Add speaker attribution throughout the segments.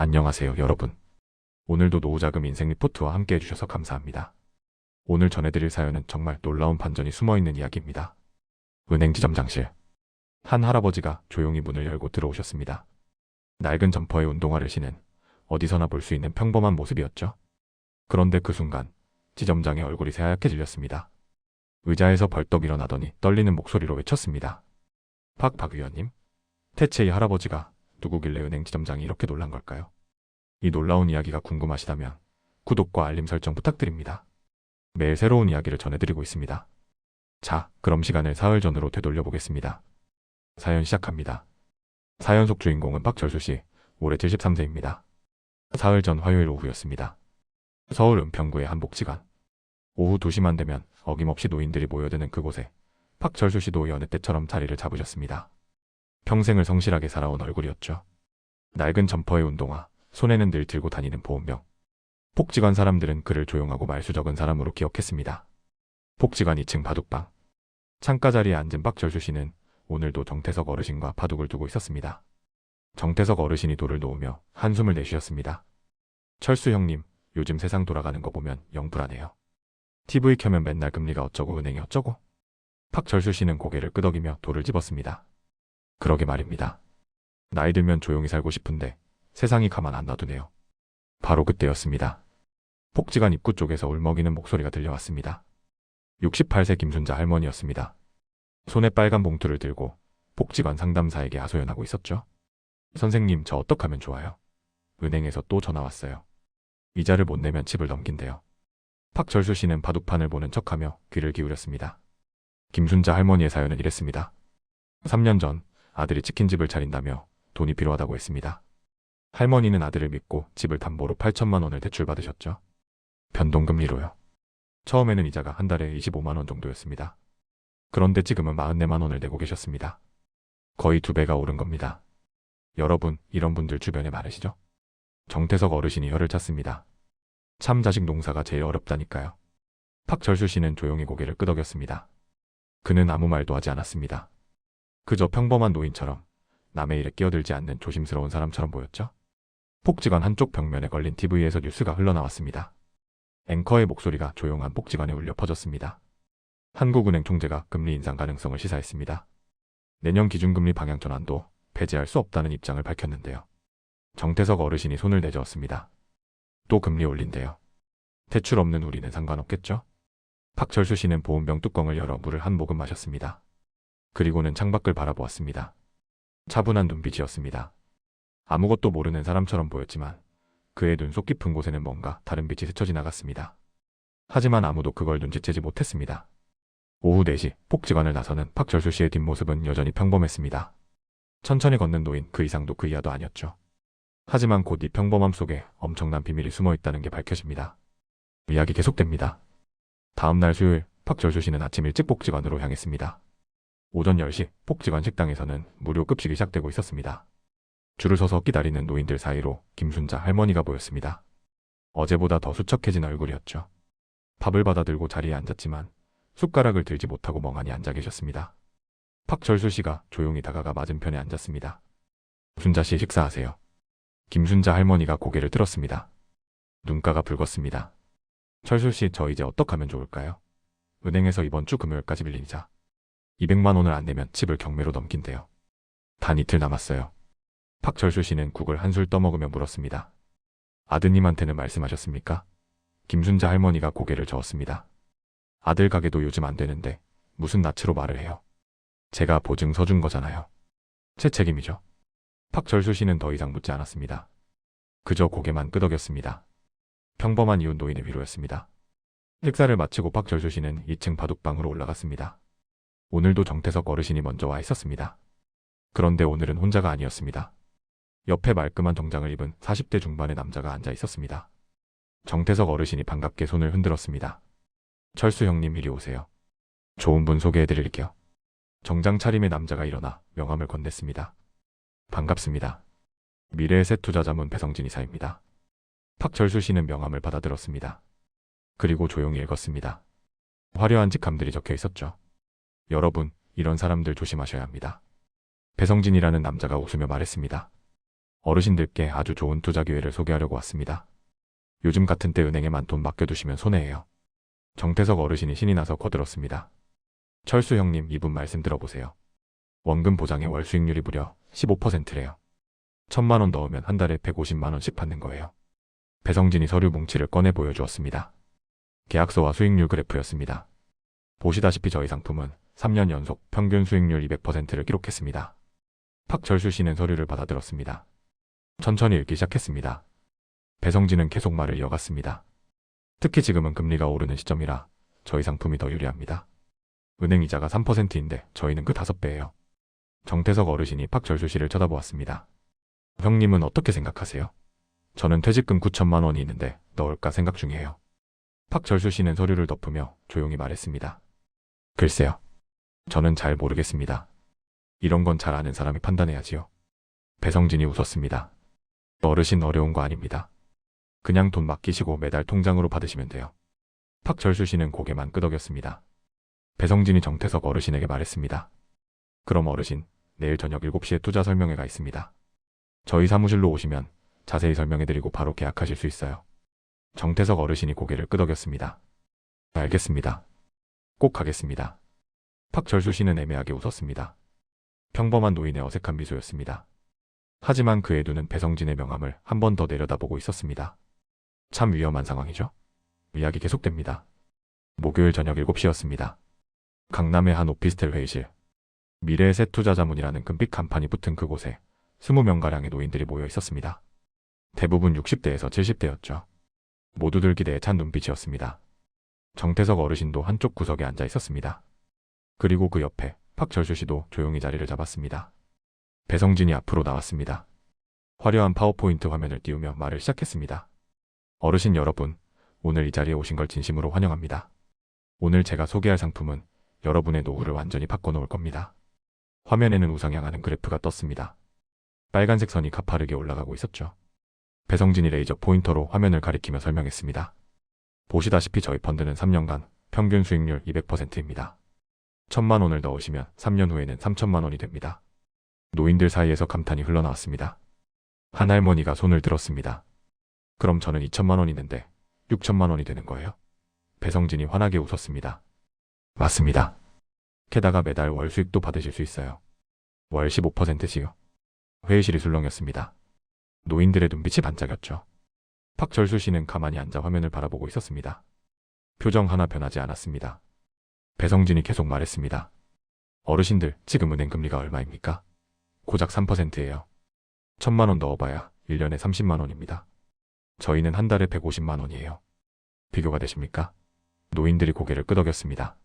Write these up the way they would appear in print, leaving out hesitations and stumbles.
Speaker 1: 안녕하세요, 여러분. 오늘도 노후자금 인생 리포트와 함께 해주셔서 감사합니다. 오늘 전해드릴 사연은 정말 놀라운 반전이 숨어있는 이야기입니다. 은행 지점장실. 한 할아버지가 조용히 문을 열고 들어오셨습니다. 낡은 점퍼에 운동화를 신은 어디서나 볼 수 있는 평범한 모습이었죠. 그런데 그 순간 지점장의 얼굴이 새하얗게 질렸습니다. 의자에서 벌떡 일어나더니 떨리는 목소리로 외쳤습니다. 박 위원님? 대체 이 할아버지가 누구길래 은행 지점장이 이렇게 놀란 걸까요? 이 놀라운 이야기가 궁금하시다면 구독과 알림 설정 부탁드립니다. 매일 새로운 이야기를 전해드리고 있습니다. 자, 그럼 시간을 사흘 전으로 되돌려 보겠습니다. 사연 시작합니다. 사연 속 주인공은 박철수 씨, 올해 73세입니다. 사흘 전 화요일 오후였습니다. 서울 은평구의 한 복지관. 오후 2시만 되면 어김없이 노인들이 모여드는 그곳에 박철수 씨도 여느 때처럼 자리를 잡으셨습니다. 평생을 성실하게 살아온 얼굴이었죠. 낡은 점퍼의 운동화, 손에는 늘 들고 다니는 보온병. 복지관 사람들은 그를 조용하고 말수 적은 사람으로 기억했습니다. 복지관 2층 바둑방. 창가 자리에 앉은 박철수 씨는 오늘도 정태석 어르신과 바둑을 두고 있었습니다. 정태석 어르신이 돌을 놓으며 한숨을 내쉬었습니다. 철수 형님, 요즘 세상 돌아가는 거 보면 영 불안해요. TV 켜면 맨날 금리가 어쩌고 은행이 어쩌고. 박철수 씨는 고개를 끄덕이며 돌을 집었습니다. 그러게 말입니다. 나이 들면 조용히 살고 싶은데 세상이 가만 안 놔두네요. 바로 그때였습니다. 복지관 입구 쪽에서 울먹이는 목소리가 들려왔습니다. 68세 김순자 할머니였습니다. 손에 빨간 봉투를 들고 복지관 상담사에게 하소연하고 있었죠. 선생님, 저 어떡하면 좋아요? 은행에서 또 전화 왔어요. 이자를 못 내면 집을 넘긴대요. 박철수 씨는 바둑판을 보는 척하며 귀를 기울였습니다. 김순자 할머니의 사연은 이랬습니다. 3년 전 아들이 치킨집을 차린다며 돈이 필요하다고 했습니다. 할머니는 아들을 믿고 집을 담보로 8천만 원을 대출받으셨죠. 변동금리로요. 처음에는 이자가 한 달에 25만 원 정도였습니다. 그런데 지금은 44만 원을 내고 계셨습니다. 거의 2배가 오른 겁니다. 여러분, 이런 분들 주변에 많으시죠? 정태석 어르신이 혀를 찼습니다. 참 자식 농사가 제일 어렵다니까요. 박철수 씨는 조용히 고개를 끄덕였습니다. 그는 아무 말도 하지 않았습니다. 그저 평범한 노인처럼 남의 일에 끼어들지 않는 조심스러운 사람처럼 보였죠. 복지관 한쪽 벽면에 걸린 TV에서 뉴스가 흘러나왔습니다. 앵커의 목소리가 조용한 복지관에 울려 퍼졌습니다. 한국은행 총재가 금리 인상 가능성을 시사했습니다. 내년 기준금리 방향 전환도 배제할 수 없다는 입장을 밝혔는데요. 정태석 어르신이 손을 내저었습니다. 또 금리 올린대요. 대출 없는 우리는 상관없겠죠? 박철수 씨는 보온병 뚜껑을 열어 물을 한 모금 마셨습니다. 그리고는 창밖을 바라보았습니다. 차분한 눈빛이었습니다. 아무것도 모르는 사람처럼 보였지만 그의 눈 속 깊은 곳에는 뭔가 다른 빛이 스쳐 지나갔습니다. 하지만 아무도 그걸 눈치채지 못했습니다. 오후 4시 복지관을 나서는 박철수 씨의 뒷모습은 여전히 평범했습니다. 천천히 걷는 노인, 그 이상도 그 이하도 아니었죠. 하지만 곧 이 평범함 속에 엄청난 비밀이 숨어 있다는 게 밝혀집니다. 이야기 계속됩니다. 다음 날 수요일, 박철수 씨는 아침 일찍 복지관으로 향했습니다. 오전 10시 복지관 식당에서는 무료 급식이 시작되고 있었습니다. 줄을 서서 기다리는 노인들 사이로 김순자 할머니가 보였습니다. 어제보다 더 수척해진 얼굴이었죠. 밥을 받아 들고 자리에 앉았지만 숟가락을 들지 못하고 멍하니 앉아 계셨습니다. 박철수 씨가 조용히 다가가 맞은편에 앉았습니다. 순자 씨, 식사하세요. 김순자 할머니가 고개를 들었습니다. 눈가가 붉었습니다. 철수 씨, 저 이제 어떡하면 좋을까요? 은행에서 이번 주 금요일까지 빌린 이자 200만 원을 안 내면 집을 경매로 넘긴대요. 단 이틀 남았어요. 박철수 씨는 국을 한술 떠먹으며 물었습니다. 아드님한테는 말씀하셨습니까? 김순자 할머니가 고개를 저었습니다. 아들 가게도 요즘 안 되는데 무슨 낯으로 말을 해요. 제가 보증 서준 거잖아요. 제 책임이죠. 박철수 씨는 더 이상 묻지 않았습니다. 그저 고개만 끄덕였습니다. 평범한 이웃 노인의 위로였습니다. 식사를 마치고 박철수 씨는 2층 바둑방으로 올라갔습니다. 오늘도 정태석 어르신이 먼저 와 있었습니다. 그런데 오늘은 혼자가 아니었습니다. 옆에 말끔한 정장을 입은 40대 중반의 남자가 앉아 있었습니다. 정태석 어르신이 반갑게 손을 흔들었습니다. 철수 형님, 이리 오세요. 좋은 분 소개해드릴게요. 정장 차림의 남자가 일어나 명함을 건넸습니다. 반갑습니다. 미래의 새 투자자문 배성진 이사입니다. 박철수 씨는 명함을 받아들었습니다. 그리고 조용히 읽었습니다. 화려한 직함들이 적혀 있었죠. 여러분, 이런 사람들 조심하셔야 합니다. 배성진이라는 남자가 웃으며 말했습니다. 어르신들께 아주 좋은 투자 기회를 소개하려고 왔습니다. 요즘 같은 때 은행에만 돈 맡겨두시면 손해예요. 정태석 어르신이 신이 나서 거들었습니다. 철수 형님, 이분 말씀 들어보세요. 원금 보장의 월 수익률이 무려 15%래요. 1,000만 원 넣으면 한 달에 150만 원씩 받는 거예요. 배성진이 서류 뭉치를 꺼내 보여주었습니다. 계약서와 수익률 그래프였습니다. 보시다시피 저희 상품은 3년 연속 평균 수익률 200%를 기록했습니다. 박철수 씨는 서류를 받아들었습니다. 천천히 읽기 시작했습니다. 배성진은 계속 말을 이어갔습니다. 특히 지금은 금리가 오르는 시점이라 저희 상품이 더 유리합니다. 은행 이자가 3%인데 저희는 그 5배예요. 정태석 어르신이 박철수 씨를 쳐다보았습니다. 형님은 어떻게 생각하세요? 저는 퇴직금 9천만 원이 있는데 넣을까 생각 중이에요. 박철수 씨는 서류를 덮으며 조용히 말했습니다. 글쎄요. 저는 잘 모르겠습니다. 이런 건 잘 아는 사람이 판단해야지요. 배성진이 웃었습니다. 어르신 어려운 거 아닙니다. 그냥 돈 맡기시고 매달 통장으로 받으시면 돼요. 박철수 씨는 고개만 끄덕였습니다. 배성진이 정태석 어르신에게 말했습니다. 그럼 어르신, 내일 저녁 7시에 투자 설명회가 있습니다. 저희 사무실로 오시면 자세히 설명해드리고 바로 계약하실 수 있어요. 정태석 어르신이 고개를 끄덕였습니다. 알겠습니다. 꼭 가겠습니다. 박철수 씨는 애매하게 웃었습니다. 평범한 노인의 어색한 미소였습니다. 하지만 그의 눈은 배성진의 명함을 한 번 더 내려다보고 있었습니다. 참 위험한 상황이죠? 이야기 계속됩니다. 목요일 저녁 7시였습니다. 강남의 한 오피스텔 회의실. 미래의 새 투자자문이라는 금빛 간판이 붙은 그곳에 20명가량의 노인들이 모여 있었습니다. 대부분 60대에서 70대였죠. 모두들 기대에 찬 눈빛이었습니다. 정태석 어르신도 한쪽 구석에 앉아 있었습니다. 그리고 그 옆에 박철수 씨도 조용히 자리를 잡았습니다. 배성진이 앞으로 나왔습니다. 화려한 파워포인트 화면을 띄우며 말을 시작했습니다. 어르신 여러분, 오늘 이 자리에 오신 걸 진심으로 환영합니다. 오늘 제가 소개할 상품은 여러분의 노후를 완전히 바꿔놓을 겁니다. 화면에는 우상향하는 그래프가 떴습니다. 빨간색 선이 가파르게 올라가고 있었죠. 배성진이 레이저 포인터로 화면을 가리키며 설명했습니다. 보시다시피 저희 펀드는 3년간 평균 수익률 200%입니다. 1,000만 원을 넣으시면 3년 후에는 3,000만 원이 됩니다. 노인들 사이에서 감탄이 흘러나왔습니다. 한 할머니가 손을 들었습니다. 그럼 저는 2,000만 원 있는데 6,000만 원이 되는 거예요? 배성진이 환하게 웃었습니다. 맞습니다. 게다가 매달 월 수익도 받으실 수 있어요. 월 15%씩요. 회의실이 술렁였습니다. 노인들의 눈빛이 반짝였죠. 박철수 씨는 가만히 앉아 화면을 바라보고 있었습니다. 표정 하나 변하지 않았습니다. 배성진이 계속 말했습니다. 어르신들, 지금 은행 금리가 얼마입니까? 고작 3%예요. 1,000만 원 넣어봐야 1년에 30만 원입니다. 저희는 한 달에 150만 원이에요. 비교가 되십니까? 노인들이 고개를 끄덕였습니다.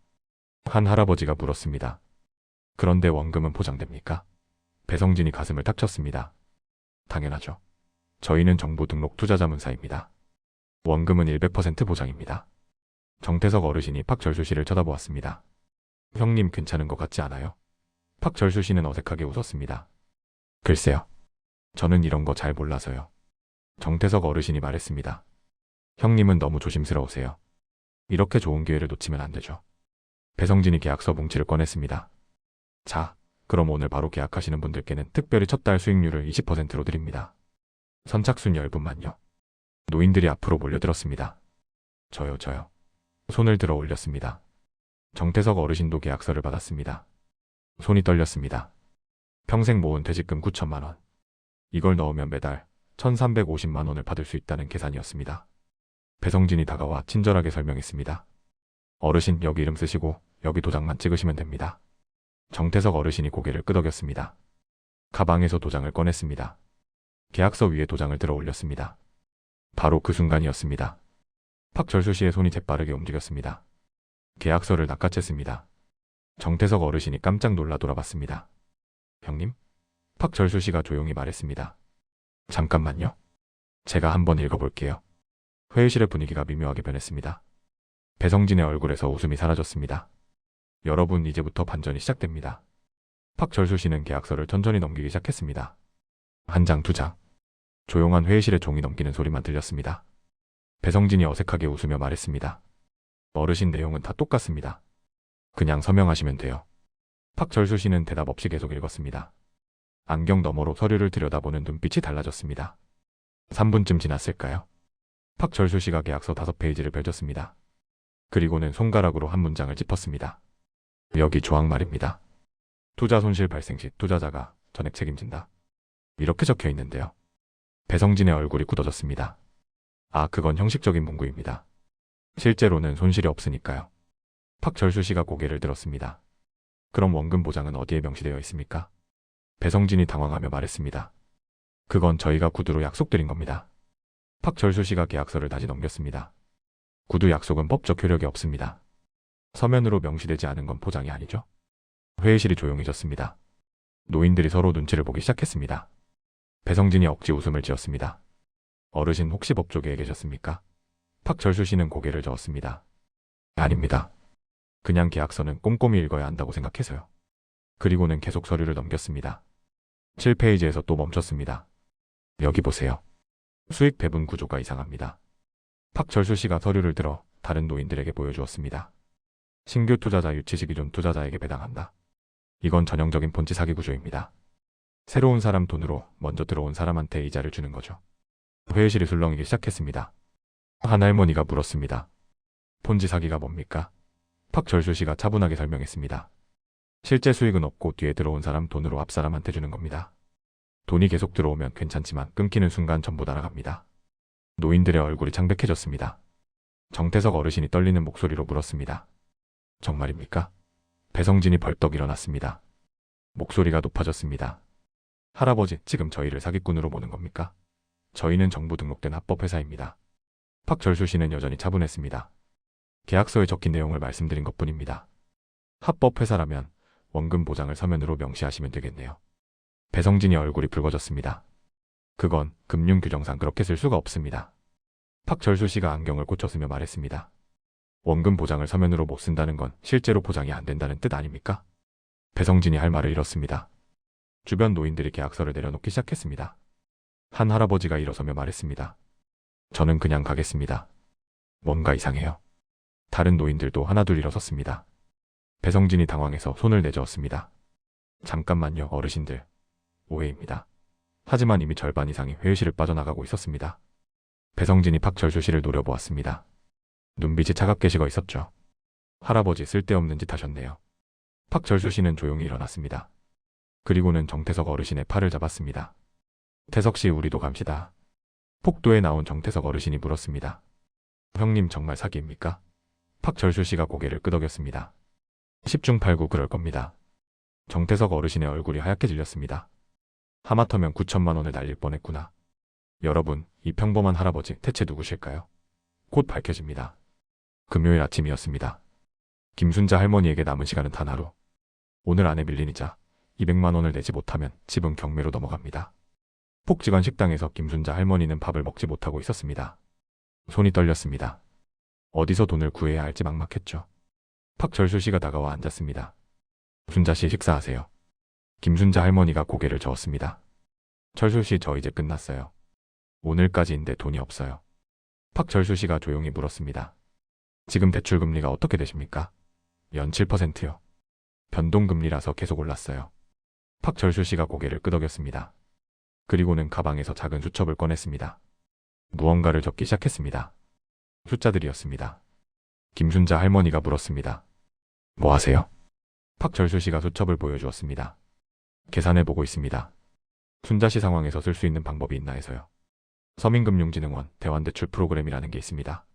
Speaker 1: 한 할아버지가 물었습니다. 그런데 원금은 보장됩니까? 배성진이 가슴을 탁 쳤습니다. 당연하죠. 저희는 정부 등록 투자자문사입니다. 원금은 100% 보장입니다. 정태석 어르신이 박철수 씨를 쳐다보았습니다. 형님 괜찮은 것 같지 않아요? 박철수 씨는 어색하게 웃었습니다. 글쎄요. 저는 이런 거 잘 몰라서요. 정태석 어르신이 말했습니다. 형님은 너무 조심스러우세요. 이렇게 좋은 기회를 놓치면 안 되죠. 배성진이 계약서 뭉치를 꺼냈습니다. 자, 그럼 오늘 바로 계약하시는 분들께는 특별히 첫 달 수익률을 20%로 드립니다. 선착순 10분만요. 노인들이 앞으로 몰려들었습니다. 저요. 손을 들어 올렸습니다. 정태석 어르신도 계약서를 받았습니다. 손이 떨렸습니다. 평생 모은 퇴직금 9천만 원. 이걸 넣으면 매달 1,350만 원을 받을 수 있다는 계산이었습니다. 배성진이 다가와 친절하게 설명했습니다. 어르신, 여기 이름 쓰시고 여기 도장만 찍으시면 됩니다. 정태석 어르신이 고개를 끄덕였습니다. 가방에서 도장을 꺼냈습니다. 계약서 위에 도장을 들어 올렸습니다. 바로 그 순간이었습니다. 박철수 씨의 손이 재빠르게 움직였습니다. 계약서를 낚아챘습니다. 정태석 어르신이 깜짝 놀라 돌아봤습니다. 형님? 박철수 씨가 조용히 말했습니다. 잠깐만요. 제가 한번 읽어볼게요. 회의실의 분위기가 미묘하게 변했습니다. 배성진의 얼굴에서 웃음이 사라졌습니다. 여러분, 이제부터 반전이 시작됩니다. 박철수 씨는 계약서를 천천히 넘기기 시작했습니다. 한 장, 두 장. 조용한 회의실에 종이 넘기는 소리만 들렸습니다. 배성진이 어색하게 웃으며 말했습니다. 어르신, 내용은 다 똑같습니다. 그냥 서명하시면 돼요. 박철수 씨는 대답 없이 계속 읽었습니다. 안경 너머로 서류를 들여다보는 눈빛이 달라졌습니다. 3분쯤 지났을까요? 박철수 씨가 계약서 5페이지를 펼쳤습니다. 그리고는 손가락으로 한 문장을 짚었습니다. 여기 조항 말입니다. 투자 손실 발생 시 투자자가 전액 책임진다. 이렇게 적혀 있는데요. 배성진의 얼굴이 굳어졌습니다. 아, 그건 형식적인 문구입니다. 실제로는 손실이 없으니까요. 박철수 씨가 고개를 들었습니다. 그럼 원금 보장은 어디에 명시되어 있습니까? 배성진이 당황하며 말했습니다. 그건 저희가 구두로 약속드린 겁니다. 박철수 씨가 계약서를 다시 넘겼습니다. 구두 약속은 법적 효력이 없습니다. 서면으로 명시되지 않은 건 보장이 아니죠. 회의실이 조용해졌습니다. 노인들이 서로 눈치를 보기 시작했습니다. 배성진이 억지 웃음을 지었습니다. 어르신 혹시 법조계에 계셨습니까? 박철수 씨는 고개를 저었습니다. 아닙니다. 그냥 계약서는 꼼꼼히 읽어야 한다고 생각해서요. 그리고는 계속 서류를 넘겼습니다. 7페이지에서 또 멈췄습니다. 여기 보세요. 수익 배분 구조가 이상합니다. 박철수 씨가 서류를 들어 다른 노인들에게 보여주었습니다. 신규 투자자 유치 기존 투자자에게 배당한다. 이건 전형적인 폰지 사기 구조입니다. 새로운 사람 돈으로 먼저 들어온 사람한테 이자를 주는 거죠. 회의실이 술렁이기 시작했습니다. 한 할머니가 물었습니다. 폰지 사기가 뭡니까? 박철수 씨가 차분하게 설명했습니다. 실제 수익은 없고 뒤에 들어온 사람 돈으로 앞 사람한테 주는 겁니다. 돈이 계속 들어오면 괜찮지만 끊기는 순간 전부 날아갑니다. 노인들의 얼굴이 창백해졌습니다. 정태석 어르신이 떨리는 목소리로 물었습니다. 정말입니까? 배성진이 벌떡 일어났습니다. 목소리가 높아졌습니다. 할아버지, 지금 저희를 사기꾼으로 보는 겁니까? 저희는 정부 등록된 합법회사입니다. 박철수 씨는 여전히 차분했습니다. 계약서에 적힌 내용을 말씀드린 것뿐입니다. 합법회사라면 원금 보장을 서면으로 명시하시면 되겠네요. 배성진이 얼굴이 붉어졌습니다. 그건 금융규정상 그렇게 쓸 수가 없습니다. 박철수 씨가 안경을 고쳐 쓰며 말했습니다. 원금 보장을 서면으로 못 쓴다는 건 실제로 보장이 안 된다는 뜻 아닙니까? 배성진이 할 말을 잃었습니다. 주변 노인들이 계약서를 내려놓기 시작했습니다. 한 할아버지가 일어서며 말했습니다. 저는 그냥 가겠습니다. 뭔가 이상해요. 다른 노인들도 하나둘 일어섰습니다. 배성진이 당황해서 손을 내저었습니다. 잠깐만요, 어르신들. 오해입니다. 하지만 이미 절반 이상이 회의실을 빠져나가고 있었습니다. 배성진이 박철수 씨를 노려보았습니다. 눈빛이 차갑게 식어 있었죠. 할아버지, 쓸데없는 짓 하셨네요. 박철수 씨는 조용히 일어났습니다. 그리고는 정태석 어르신의 팔을 잡았습니다. 태석 씨, 우리도 갑시다. 폭도에 나온 정태석 어르신이 물었습니다. 형님, 정말 사기입니까? 박철수 씨가 고개를 끄덕였습니다. 10중 8구 그럴 겁니다. 정태석 어르신의 얼굴이 하얗게 질렸습니다. 하마터면 9천만 원을 날릴 뻔했구나. 여러분, 이 평범한 할아버지 대체 누구실까요? 곧 밝혀집니다. 금요일 아침이었습니다. 김순자 할머니에게 남은 시간은 단 하루. 오늘 안에 밀린 이자 200만 원을 내지 못하면 집은 경매로 넘어갑니다. 폭직한 식당에서 김순자 할머니는 밥을 먹지 못하고 있었습니다. 손이 떨렸습니다. 어디서 돈을 구해야 할지 막막했죠. 박철수 씨가 다가와 앉았습니다. 순자 씨, 식사하세요. 김순자 할머니가 고개를 저었습니다. 철수 씨, 저 이제 끝났어요. 오늘까지인데 돈이 없어요. 박철수 씨가 조용히 물었습니다. 지금 대출금리가 어떻게 되십니까? 연 7%요. 변동금리라서 계속 올랐어요. 박철수 씨가 고개를 끄덕였습니다. 그리고는 가방에서 작은 수첩을 꺼냈습니다. 무언가를 적기 시작했습니다. 숫자들이었습니다. 김순자 할머니가 물었습니다. 뭐 하세요? 박철수 씨가 수첩을 보여주었습니다. 계산해보고 있습니다. 순자 씨 상황에서 쓸 수 있는 방법이 있나 해서요. 서민금융진흥원 대환대출 프로그램이라는 게 있습니다.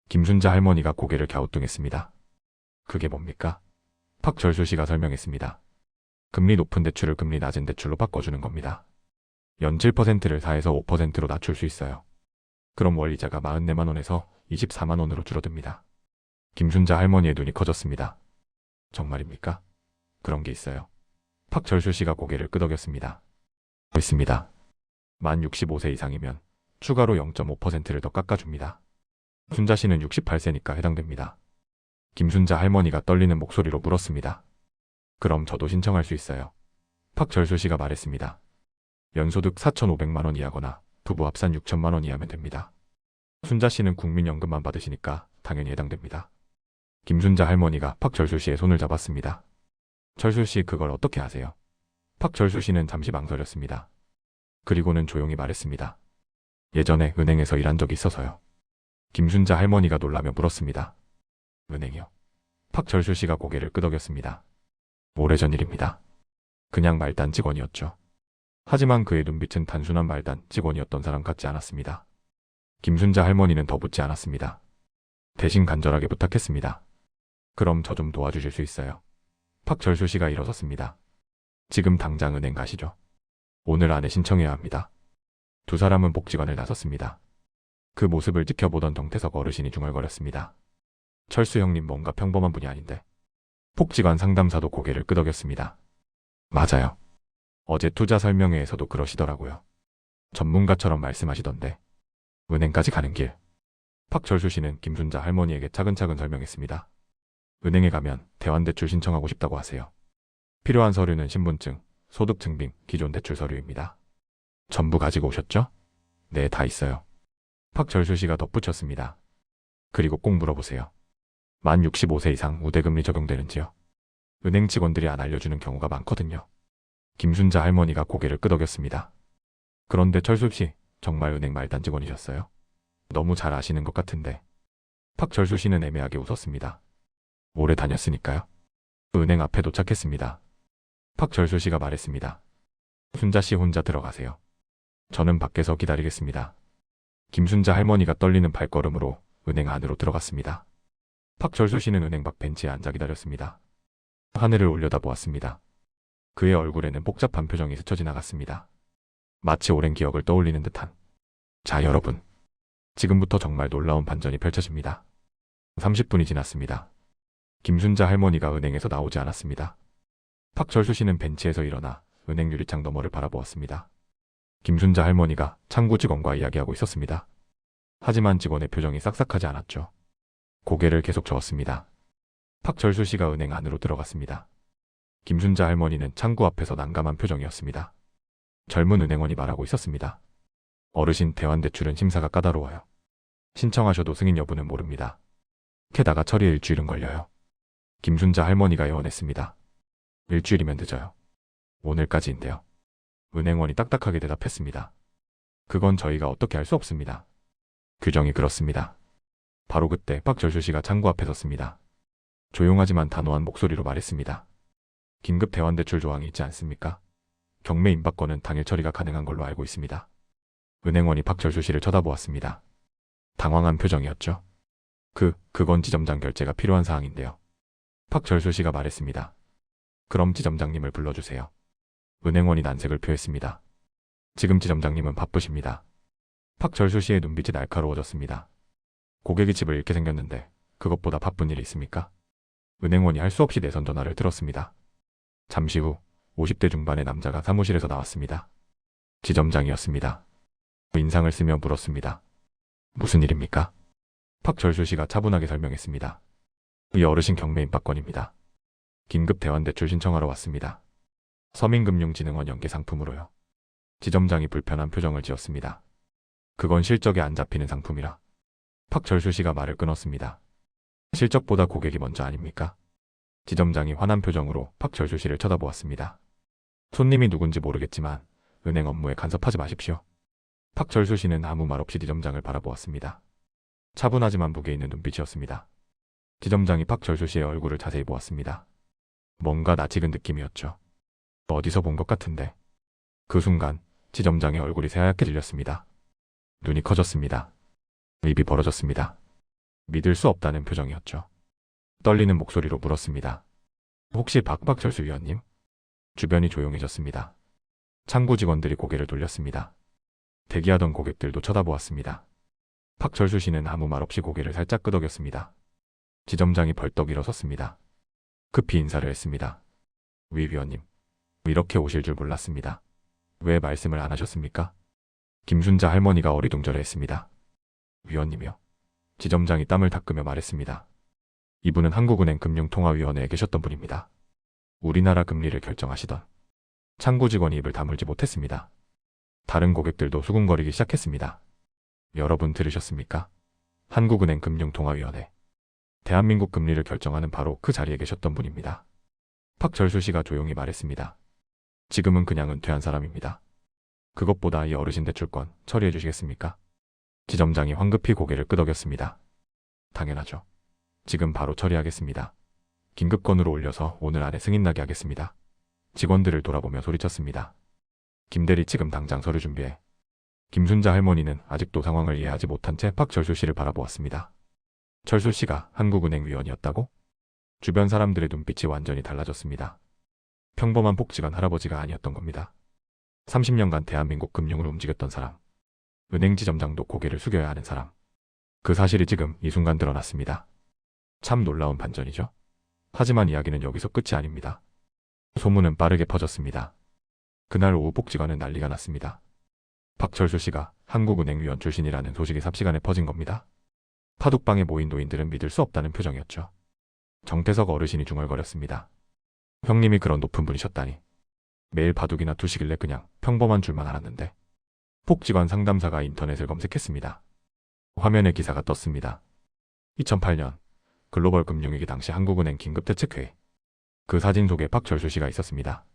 Speaker 1: 김순자 할머니가 고개를 갸우뚱했습니다. 그게 뭡니까? 박철수 씨가 설명했습니다. 금리 높은 대출을 금리 낮은 대출로 바꿔주는 겁니다. 연 7%를 4에서 5%로 낮출 수 있어요. 그럼 월 이자가 44만 원에서 24만 원으로 줄어듭니다. 김순자 할머니의 눈이 커졌습니다. 정말입니까? 그런 게 있어요. 박철수 씨가 고개를 끄덕였습니다. 있습니다. 만 65세 이상이면 추가로 0.5%를 더 깎아줍니다. 순자 씨는 68세니까 해당됩니다. 김순자 할머니가 떨리는 목소리로 물었습니다. 그럼 저도 신청할 수 있어요. 박철수 씨가 말했습니다. 연소득 4,500만 원 이하거나 부부 합산 6천만 원 이하면 됩니다. 순자 씨는 국민연금만 받으시니까 당연히 해당됩니다. 김순자 할머니가 박철수 씨의 손을 잡았습니다. 철수 씨, 그걸 어떻게 아세요? 박철수 씨는 잠시 망설였습니다. 그리고는 조용히 말했습니다. 예전에 은행에서 일한 적이 있어서요. 김순자 할머니가 놀라며 물었습니다. 은행이요? 박철수 씨가 고개를 끄덕였습니다. 오래전 일입니다. 그냥 말단 직원이었죠. 하지만 그의 눈빛은 단순한 말단 직원이었던 사람 같지 않았습니다. 김순자 할머니는 더 묻지 않았습니다. 대신 간절하게 부탁했습니다. 그럼 저 좀 도와주실 수 있어요? 박철수 씨가 일어섰습니다. 지금 당장 은행 가시죠. 오늘 안에 신청해야 합니다. 두 사람은 복지관을 나섰습니다. 그 모습을 지켜보던 정태석 어르신이 중얼거렸습니다. 철수 형님 뭔가 평범한 분이 아닌데. 복지관 상담사도 고개를 끄덕였습니다. 맞아요. 어제 투자 설명회에서도 그러시더라고요. 전문가처럼 말씀하시던데. 은행까지 가는 길. 박철수 씨는 김순자 할머니에게 차근차근 설명했습니다. 은행에 가면 대환대출 신청하고 싶다고 하세요. 필요한 서류는 신분증, 소득증빙, 기존 대출 서류입니다. 전부 가지고 오셨죠? 네, 다 있어요. 박철수 씨가 덧붙였습니다. 그리고 꼭 물어보세요. 만 65세 이상 우대금리 적용되는지요? 은행 직원들이 안 알려주는 경우가 많거든요. 김순자 할머니가 고개를 끄덕였습니다. 그런데 철수 씨, 정말 은행 말단 직원이셨어요? 너무 잘 아시는 것 같은데. 박철수 씨는 애매하게 웃었습니다. 오래 다녔으니까요. 은행 앞에 도착했습니다. 박철수 씨가 말했습니다. 순자 씨 혼자 들어가세요. 저는 밖에서 기다리겠습니다. 김순자 할머니가 떨리는 발걸음으로 은행 안으로 들어갔습니다. 박철수 씨는 은행 밖 벤치에 앉아 기다렸습니다. 하늘을 올려다보았습니다. 그의 얼굴에는 복잡한 표정이 스쳐 지나갔습니다. 마치 오랜 기억을 떠올리는 듯한. 자, 여러분. 지금부터 정말 놀라운 반전이 펼쳐집니다. 30분이 지났습니다. 김순자 할머니가 은행에서 나오지 않았습니다. 박철수 씨는 벤치에서 일어나 은행 유리창 너머를 바라보았습니다. 김순자 할머니가 창구 직원과 이야기하고 있었습니다. 하지만 직원의 표정이 싹싹하지 않았죠. 고개를 계속 저었습니다. 박철수 씨가 은행 안으로 들어갔습니다. 김순자 할머니는 창구 앞에서 난감한 표정이었습니다. 젊은 은행원이 말하고 있었습니다. 어르신, 대환대출은 심사가 까다로워요. 신청하셔도 승인 여부는 모릅니다. 게다가 처리에 일주일은 걸려요. 김순자 할머니가 예언했습니다. 일주일이면 늦어요. 오늘까지인데요. 은행원이 딱딱하게 대답했습니다. 그건 저희가 어떻게 할 수 없습니다. 규정이 그렇습니다. 바로 그때 박철수 씨가 창구 앞에 섰습니다. 조용하지만 단호한 목소리로 말했습니다. 긴급 대환대출 조항이 있지 않습니까? 경매 임박권은 당일 처리가 가능한 걸로 알고 있습니다. 은행원이 박철수 씨를 쳐다보았습니다. 당황한 표정이었죠. 그건 지점장 결재가 필요한 사항인데요. 박철수 씨가 말했습니다. 그럼 지점장님을 불러주세요. 은행원이 난색을 표했습니다. 지금 지점장님은 바쁘십니다. 박철수 씨의 눈빛이 날카로워졌습니다. 고객이 집을 잃게 생겼는데 그것보다 바쁜 일이 있습니까? 은행원이 할 수 없이 내선 전화를 들었습니다. 잠시 후 50대 중반의 남자가 사무실에서 나왔습니다. 지점장이었습니다. 인상을 쓰며 물었습니다. 무슨 일입니까? 박철수 씨가 차분하게 설명했습니다. 이 어르신 경매 임박권입니다. 긴급 대환대출 신청하러 왔습니다. 서민금융진흥원 연계 상품으로요. 지점장이 불편한 표정을 지었습니다. 그건 실적에 안 잡히는 상품이라. 박철수 씨가 말을 끊었습니다. 실적보다 고객이 먼저 아닙니까? 지점장이 화난 표정으로 박철수 씨를 쳐다보았습니다. 손님이 누군지 모르겠지만 은행 업무에 간섭하지 마십시오. 박철수 씨는 아무 말 없이 지점장을 바라보았습니다. 차분하지만 무게 있는 눈빛이었습니다. 지점장이 박철수 씨의 얼굴을 자세히 보았습니다. 뭔가 낯익은 느낌이었죠. 어디서 본 것 같은데. 그 순간 지점장의 얼굴이 새하얗게 질렸습니다. 눈이 커졌습니다. 입이 벌어졌습니다. 믿을 수 없다는 표정이었죠. 떨리는 목소리로 물었습니다. 혹시 박철수 위원님? 주변이 조용해졌습니다. 창구 직원들이 고개를 돌렸습니다. 대기하던 고객들도 쳐다보았습니다. 박철수 씨는 아무 말 없이 고개를 살짝 끄덕였습니다. 지점장이 벌떡 일어섰습니다. 급히 인사를 했습니다. 위 위원님, 이렇게 오실 줄 몰랐습니다. 왜 말씀을 안 하셨습니까? 김순자 할머니가 어리둥절해했습니다. 위원님이요. 지점장이 땀을 닦으며 말했습니다. 이분은 한국은행 금융통화위원회에 계셨던 분입니다. 우리나라 금리를 결정하시던. 창구 직원이 입을 다물지 못했습니다. 다른 고객들도 수군거리기 시작했습니다. 여러분 들으셨습니까? 한국은행 금융통화위원회. 대한민국 금리를 결정하는 바로 그 자리에 계셨던 분입니다. 박철수 씨가 조용히 말했습니다. 지금은 그냥 은퇴한 사람입니다. 그것보다 이 어르신 대출권 처리해 주시겠습니까? 지점장이 황급히 고개를 끄덕였습니다. 당연하죠. 지금 바로 처리하겠습니다. 긴급건으로 올려서 오늘 안에 승인나게 하겠습니다. 직원들을 돌아보며 소리쳤습니다. 김대리 지금 당장 서류 준비해. 김순자 할머니는 아직도 상황을 이해하지 못한 채 박철수 씨를 바라보았습니다. 철수 씨가 한국은행 위원이었다고? 주변 사람들의 눈빛이 완전히 달라졌습니다. 평범한 복지관 할아버지가 아니었던 겁니다. 30년간 대한민국 금융을 움직였던 사람. 은행지점장도 고개를 숙여야 하는 사람. 그 사실이 지금 이 순간 드러났습니다. 참 놀라운 반전이죠. 하지만 이야기는 여기서 끝이 아닙니다. 소문은 빠르게 퍼졌습니다. 그날 오후 복지관은 난리가 났습니다. 박철수 씨가 한국은행 위원 출신이라는 소식이 삽시간에 퍼진 겁니다. 파둑방에 모인 노인들은 믿을 수 없다는 표정이었죠. 정태석 어르신이 중얼거렸습니다. 형님이 그런 높은 분이셨다니. 매일 바둑이나 두시길래 그냥 평범한 줄만 알았는데. 복지관 상담사가 인터넷을 검색했습니다. 화면에 기사가 떴습니다. 2008년 글로벌 금융위기 당시 한국은행 긴급대책회의. 그 사진 속에 박철수 씨가 있었습니다.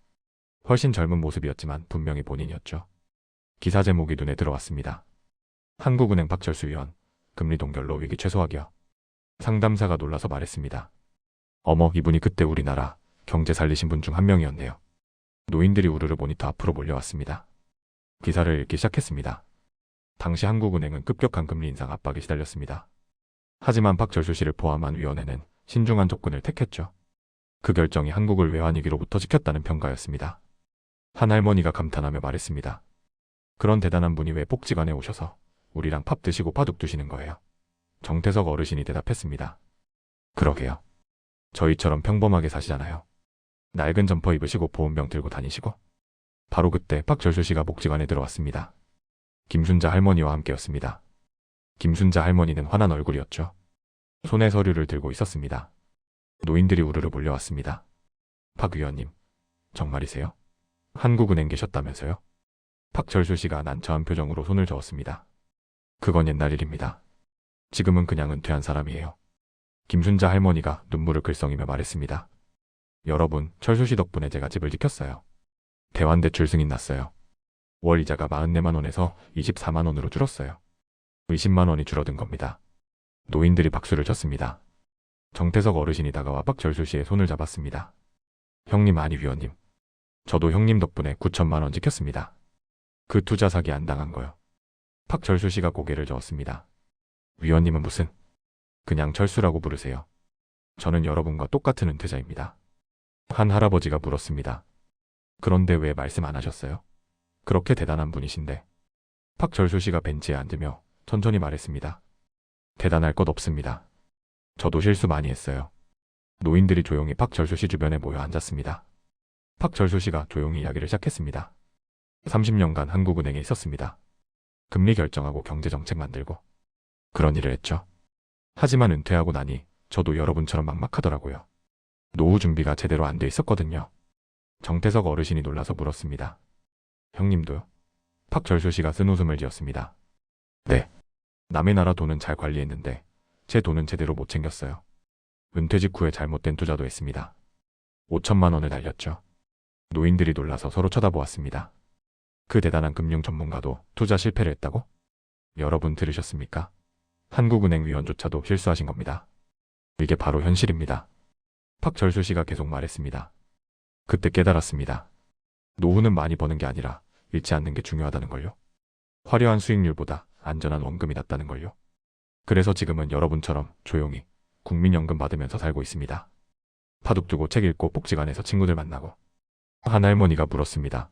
Speaker 1: 훨씬 젊은 모습이었지만 분명히 본인이었죠. 기사 제목이 눈에 들어왔습니다. 한국은행 박철수 위원, 금리 동결로 위기 최소화기여. 상담사가 놀라서 말했습니다. 어머, 이분이 그때 우리나라 경제 살리신 분 중 한 명이었네요. 노인들이 우르르 모니터 앞으로 몰려왔습니다. 기사를 읽기 시작했습니다. 당시 한국은행은 급격한 금리 인상 압박에 시달렸습니다. 하지만 박철수 씨를 포함한 위원회는 신중한 접근을 택했죠. 그 결정이 한국을 외환위기로부터 지켰다는 평가였습니다. 한 할머니가 감탄하며 말했습니다. 그런 대단한 분이 왜 복지관에 오셔서 우리랑 밥 드시고 바둑 두시는 거예요? 정태석 어르신이 대답했습니다. 그러게요. 저희처럼 평범하게 사시잖아요. 낡은 점퍼 입으시고 보온병 들고 다니시고. 바로 그때 박철수 씨가 복지관에 들어왔습니다. 김순자 할머니와 함께였습니다. 김순자 할머니는 화난 얼굴이었죠. 손에 서류를 들고 있었습니다. 노인들이 우르르 몰려왔습니다. 박 위원님, 정말이세요? 한국은행 계셨다면서요? 박철수 씨가 난처한 표정으로 손을 저었습니다. 그건 옛날 일입니다. 지금은 그냥 은퇴한 사람이에요. 김순자 할머니가 눈물을 글썽이며 말했습니다. 여러분, 철수 씨 덕분에 제가 집을 지켰어요. 대환대출 승인 났어요. 월 이자가 44만 원에서 24만 원으로 줄었어요. 20만 원이 줄어든 겁니다. 노인들이 박수를 쳤습니다. 정태석 어르신이 다가와 박철수 씨의 손을 잡았습니다. 형님, 아니 위원님. 저도 형님 덕분에 9천만 원 지켰습니다. 그 투자 사기 안 당한 거요. 박철수 씨가 고개를 저었습니다. 위원님은 무슨? 그냥 철수라고 부르세요. 저는 여러분과 똑같은 은퇴자입니다. 한 할아버지가 물었습니다. 그런데 왜 말씀 안 하셨어요? 그렇게 대단한 분이신데. 박철수 씨가 벤치에 앉으며 천천히 말했습니다. 대단할 것 없습니다. 저도 실수 많이 했어요. 노인들이 조용히 박철수 씨 주변에 모여 앉았습니다. 박철수 씨가 조용히 이야기를 시작했습니다. 30년간 한국은행에 있었습니다. 금리 결정하고 경제정책 만들고 그런 일을 했죠. 하지만 은퇴하고 나니 저도 여러분처럼 막막하더라고요. 노후 준비가 제대로 안 돼 있었거든요. 정태석 어르신이 놀라서 물었습니다. 형님도요? 박철수 씨가 쓴웃음을 지었습니다. 네. 남의 나라 돈은 잘 관리했는데 제 돈은 제대로 못 챙겼어요. 은퇴 직후에 잘못된 투자도 했습니다. 5천만 원을 날렸죠. 노인들이 놀라서 서로 쳐다보았습니다. 그 대단한 금융 전문가도 투자 실패를 했다고? 여러분 들으셨습니까? 한국은행 위원조차도 실수하신 겁니다. 이게 바로 현실입니다. 박철수 씨가 계속 말했습니다. 그때 깨달았습니다. 노후는 많이 버는 게 아니라 잃지 않는 게 중요하다는 걸요. 화려한 수익률보다 안전한 원금이 낫다는 걸요. 그래서 지금은 여러분처럼 조용히 국민연금 받으면서 살고 있습니다. 바둑 두고 책 읽고 복지관에서 친구들 만나고. 한 할머니가 물었습니다.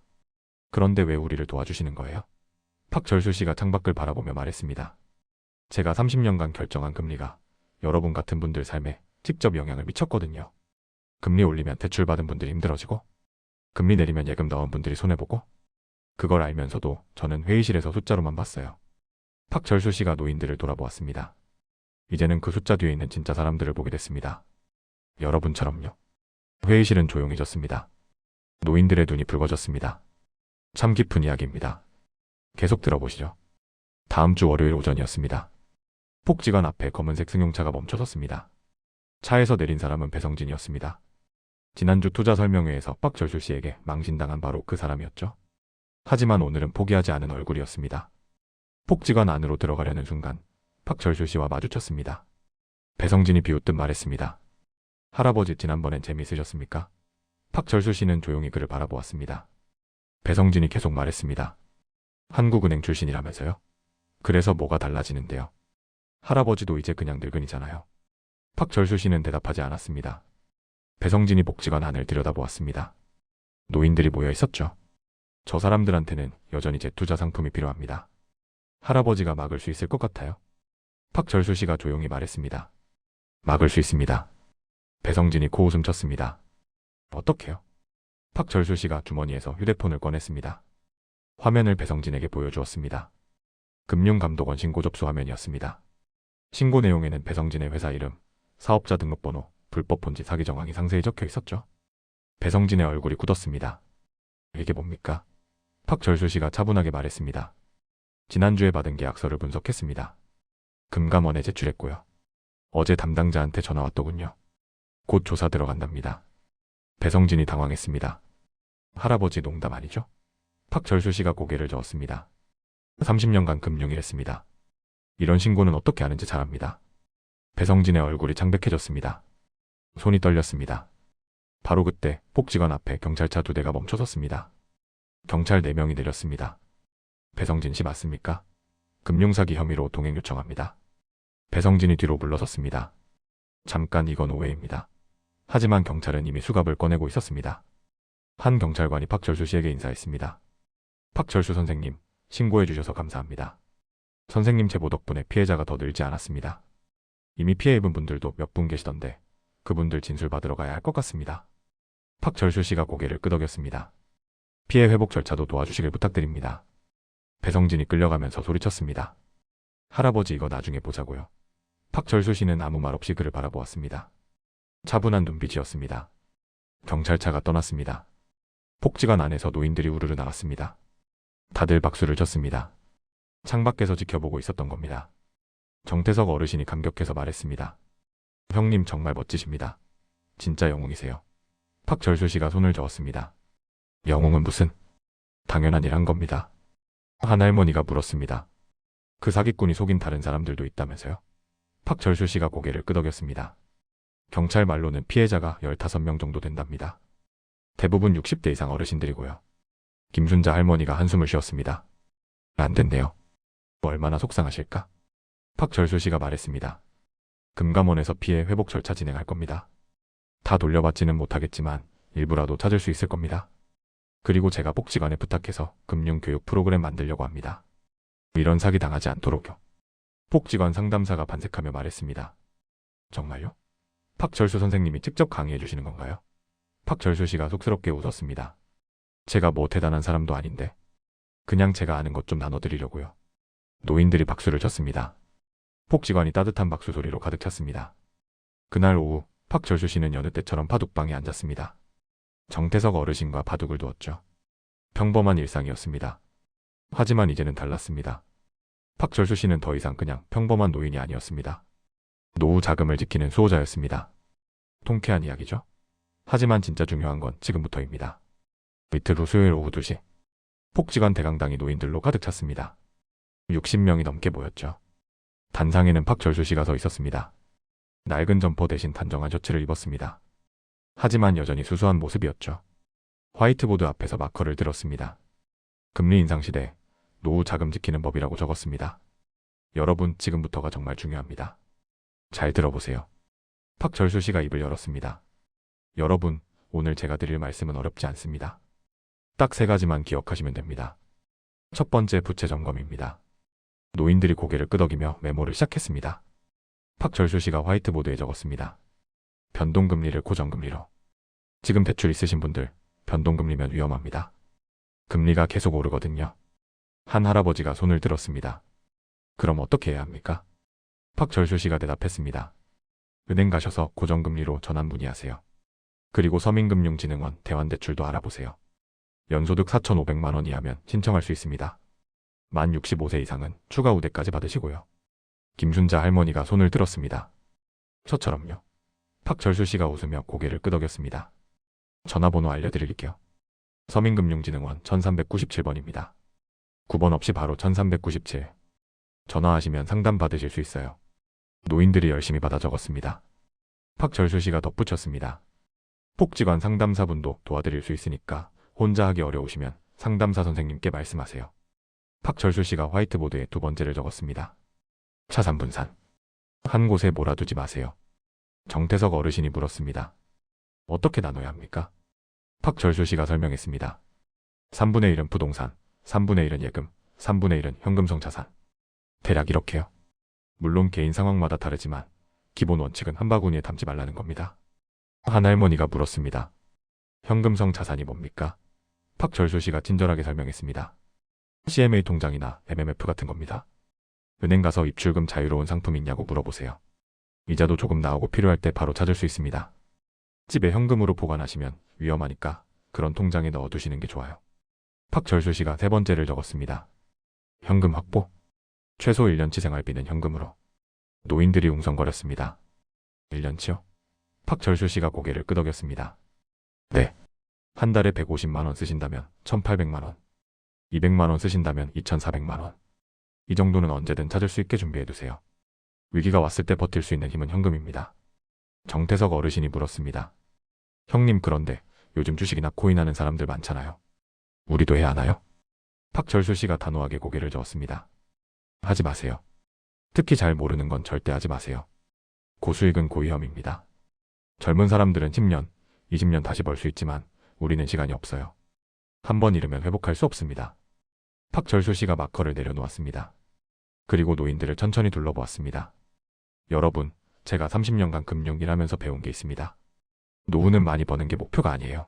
Speaker 1: 그런데 왜 우리를 도와주시는 거예요? 박철수 씨가 창밖을 바라보며 말했습니다. 제가 30년간 결정한 금리가 여러분 같은 분들 삶에 직접 영향을 미쳤거든요. 금리 올리면 대출받은 분들이 힘들어지고 금리 내리면 예금 넣은 분들이 손해보고 그걸 알면서도 저는 회의실에서 숫자로만 봤어요. 박철수 씨가 노인들을 돌아보았습니다. 이제는 그 숫자 뒤에 있는 진짜 사람들을 보게 됐습니다. 여러분처럼요. 회의실은 조용해졌습니다. 노인들의 눈이 붉어졌습니다. 참 깊은 이야기입니다. 계속 들어보시죠. 다음 주 월요일 오전이었습니다. 복지관 앞에 검은색 승용차가 멈춰섰습니다. 차에서 내린 사람은 배성진이었습니다. 지난주 투자 설명회에서 박철수 씨에게 망신당한 바로 그 사람이었죠. 하지만 오늘은 포기하지 않은 얼굴이었습니다. 복지관 안으로 들어가려는 순간 박철수 씨와 마주쳤습니다. 배성진이 비웃듯 말했습니다. 할아버지 지난번엔 재미있으셨습니까? 박철수 씨는 조용히 그를 바라보았습니다. 배성진이 계속 말했습니다. 한국은행 출신이라면서요? 그래서 뭐가 달라지는데요? 할아버지도 이제 그냥 늙은이잖아요. 박철수 씨는 대답하지 않았습니다. 배성진이 복지관 안을 들여다보았습니다. 노인들이 모여 있었죠. 저 사람들한테는 여전히 제 투자 상품이 필요합니다. 할아버지가 막을 수 있을 것 같아요. 박철수 씨가 조용히 말했습니다. 막을 수 있습니다. 배성진이 코웃음 쳤습니다. 어떻게요? 박철수 씨가 주머니에서 휴대폰을 꺼냈습니다. 화면을 배성진에게 보여주었습니다. 금융감독원 신고 접수 화면이었습니다. 신고 내용에는 배성진의 회사 이름, 사업자 등록번호, 불법 본지 사기 정황이 상세히 적혀 있었죠. 배성진의 얼굴이 굳었습니다. 이게 뭡니까? 박철수 씨가 차분하게 말했습니다. 지난주에 받은 계약서를 분석했습니다. 금감원에 제출했고요. 어제 담당자한테 전화 왔더군요. 곧 조사 들어간답니다. 배성진이 당황했습니다. 할아버지 농담 아니죠? 박철수 씨가 고개를 저었습니다. 30년간 금융일했습니다. 이런 신고는 어떻게 하는지 잘 압니다. 배성진의 얼굴이 창백해졌습니다. 손이 떨렸습니다. 바로 그때 복지관 앞에 경찰차 2대가 멈춰섰습니다. 경찰 4명이 내렸습니다. 배성진 씨 맞습니까? 금융사기 혐의로 동행 요청합니다. 배성진이 뒤로 물러섰습니다. 잠깐 이건 오해입니다. 하지만 경찰은 이미 수갑을 꺼내고 있었습니다. 한 경찰관이 박철수 씨에게 인사했습니다. 박철수 선생님, 신고해 주셔서 감사합니다. 선생님 제보 덕분에 피해자가 더 늘지 않았습니다. 이미 피해 입은 분들도 몇 분 계시던데 그분들 진술 받으러 가야 할 것 같습니다. 박철수 씨가 고개를 끄덕였습니다. 피해 회복 절차도 도와주시길 부탁드립니다. 배성진이 끌려가면서 소리쳤습니다. 할아버지 이거 나중에 보자고요. 박철수 씨는 아무 말 없이 그를 바라보았습니다. 차분한 눈빛이었습니다. 경찰차가 떠났습니다. 복지관 안에서 노인들이 우르르 나갔습니다. 다들 박수를 쳤습니다. 창밖에서 지켜보고 있었던 겁니다. 정태석 어르신이 감격해서 말했습니다. 형님 정말 멋지십니다. 진짜 영웅이세요. 박철수 씨가 손을 저었습니다. 영웅은 무슨? 당연한 일 한 겁니다. 한 할머니가 물었습니다. 그 사기꾼이 속인 다른 사람들도 있다면서요? 박철수 씨가 고개를 끄덕였습니다. 경찰 말로는 피해자가 15명 정도 된답니다. 대부분 60대 이상 어르신들이고요. 김순자 할머니가 한숨을 쉬었습니다. 안 됐네요. 얼마나 속상하실까? 박철수 씨가 말했습니다. 금감원에서 피해 회복 절차 진행할 겁니다. 다 돌려받지는 못하겠지만 일부라도 찾을 수 있을 겁니다. 그리고 제가 복지관에 부탁해서 금융교육 프로그램 만들려고 합니다. 이런 사기 당하지 않도록요. 복지관 상담사가 반색하며 말했습니다. 정말요? 박철수 선생님이 직접 강의해 주시는 건가요? 박철수 씨가 쑥스럽게 웃었습니다. 제가 뭐 대단한 사람도 아닌데 그냥 제가 아는 것 좀 나눠드리려고요. 노인들이 박수를 쳤습니다. 복지관이 따뜻한 박수 소리로 가득 찼습니다. 그날 오후 박철수 씨는 여느 때처럼 바둑방에 앉았습니다. 정태석 어르신과 바둑을 두었죠. 평범한 일상이었습니다. 하지만 이제는 달랐습니다. 박철수 씨는 더 이상 그냥 평범한 노인이 아니었습니다. 노후 자금을 지키는 수호자였습니다. 통쾌한 이야기죠? 하지만 진짜 중요한 건 지금부터입니다. 이틀 후 수요일 오후 2시 복지관 대강당이 노인들로 가득 찼습니다. 60명이 넘게 모였죠. 단상에는 박철수 씨가 서 있었습니다. 낡은 점퍼 대신 단정한 셔츠를 입었습니다. 하지만 여전히 수수한 모습이었죠. 화이트보드 앞에서 마커를 들었습니다. 금리 인상 시대 노후 자금 지키는 법이라고 적었습니다. 여러분 지금부터가 정말 중요합니다. 잘 들어보세요. 박철수 씨가 입을 열었습니다. 여러분, 오늘 제가 드릴 말씀은 어렵지 않습니다. 딱 3가지만 기억하시면 됩니다. 첫 번째 부채 점검입니다. 노인들이 고개를 끄덕이며 메모를 시작했습니다. 박철수 씨가 화이트보드에 적었습니다. 변동금리를 고정금리로. 지금 대출 있으신 분들, 변동금리면 위험합니다. 금리가 계속 오르거든요. 한 할아버지가 손을 들었습니다. 그럼 어떻게 해야 합니까? 박철수 씨가 대답했습니다. 은행 가셔서 고정금리로 전환 문의하세요. 그리고 서민금융진흥원 대환대출도 알아보세요. 연소득 4,500만 원 이하면 신청할 수 있습니다. 만 65세 이상은 추가 우대까지 받으시고요. 김순자 할머니가 손을 들었습니다. 저처럼요. 박철수 씨가 웃으며 고개를 끄덕였습니다. 전화번호 알려드릴게요. 서민금융진흥원 1397번입니다. 9번 없이 바로 1397. 전화하시면 상담 받으실 수 있어요. 노인들이 열심히 받아 적었습니다. 박절수 씨가 덧붙였습니다. 폭직원 상담사분도 도와드릴 수 있으니까 혼자 하기 어려우시면 상담사 선생님께 말씀하세요. 박절수 씨가 화이트보드에 두 번째를 적었습니다. 차산 분산. 한 곳에 몰아두지 마세요. 정태석 어르신이 물었습니다. 어떻게 나눠야 합니까? 박절수 씨가 설명했습니다. 3분의 1은 부동산, 3분의 1은 예금, 3분의 1은 현금성 자산. 대략 이렇게요. 물론 개인 상황마다 다르지만 기본 원칙은 한 바구니에 담지 말라는 겁니다. 한 할머니가 물었습니다. 현금성 자산이 뭡니까? 박절수 씨가 친절하게 설명했습니다. CMA 통장이나 MMF 같은 겁니다. 은행 가서 입출금 자유로운 상품 있냐고 물어보세요. 이자도 조금 나오고 필요할 때 바로 찾을 수 있습니다. 집에 현금으로 보관하시면 위험하니까 그런 통장에 넣어두시는 게 좋아요. 박절수 씨가 세 번째를 적었습니다. 현금 확보. 최소 1년치 생활비는 현금으로. 노인들이 웅성거렸습니다. 1년치요? 박절수 씨가 고개를 끄덕였습니다. 네. 한 달에 150만 원 쓰신다면 1,800만 원. 200만 원 쓰신다면 2,400만 원. 이 정도는 언제든 찾을 수 있게 준비해두세요. 위기가 왔을 때 버틸 수 있는 힘은 현금입니다. 정태석 어르신이 물었습니다. 형님, 그런데 요즘 주식이나 코인 하는 사람들 많잖아요. 우리도 해야 하나요? 박절수 씨가 단호하게 고개를 저었습니다. 하지 마세요. 특히 잘 모르는 건 절대 하지 마세요. 고수익은 고위험입니다. 젊은 사람들은 10년, 20년 다시 벌 수 있지만 우리는 시간이 없어요. 한 번 잃으면 회복할 수 없습니다. 박절수 씨가 마커를 내려놓았습니다. 그리고 노인들을 천천히 둘러보았습니다. 여러분, 제가 30년간 금융 일하면서 배운 게 있습니다. 노후는 많이 버는 게 목표가 아니에요.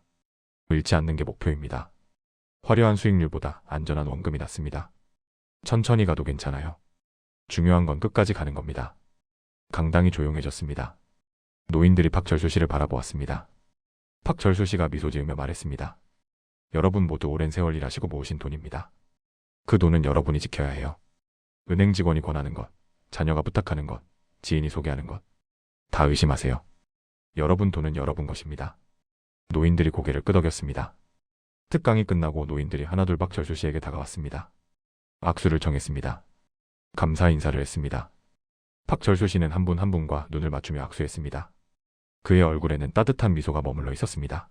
Speaker 1: 잃지 않는 게 목표입니다. 화려한 수익률보다 안전한 원금이 낫습니다. 천천히 가도 괜찮아요. 중요한 건 끝까지 가는 겁니다. 강당이 조용해졌습니다. 노인들이 박절수 씨를 바라보았습니다. 박절수 씨가 미소 지으며 말했습니다. 여러분 모두 오랜 세월 일하시고 모으신 돈입니다. 그 돈은 여러분이 지켜야 해요. 은행 직원이 권하는 것, 자녀가 부탁하는 것, 지인이 소개하는 것, 다 의심하세요. 여러분 돈은 여러분 것입니다. 노인들이 고개를 끄덕였습니다. 특강이 끝나고 노인들이 하나둘 박절수 씨에게 다가왔습니다. 악수를 청했습니다. 감사 인사를 했습니다. 박절수 씨는 한 분 한 분과 눈을 맞추며 악수했습니다. 그의 얼굴에는 따뜻한 미소가 머물러 있었습니다.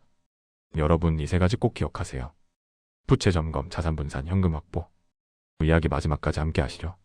Speaker 1: 여러분, 이 세 가지 꼭 기억하세요. 부채 점검, 자산 분산, 현금 확보. 이야기 마지막까지 함께 하시죠.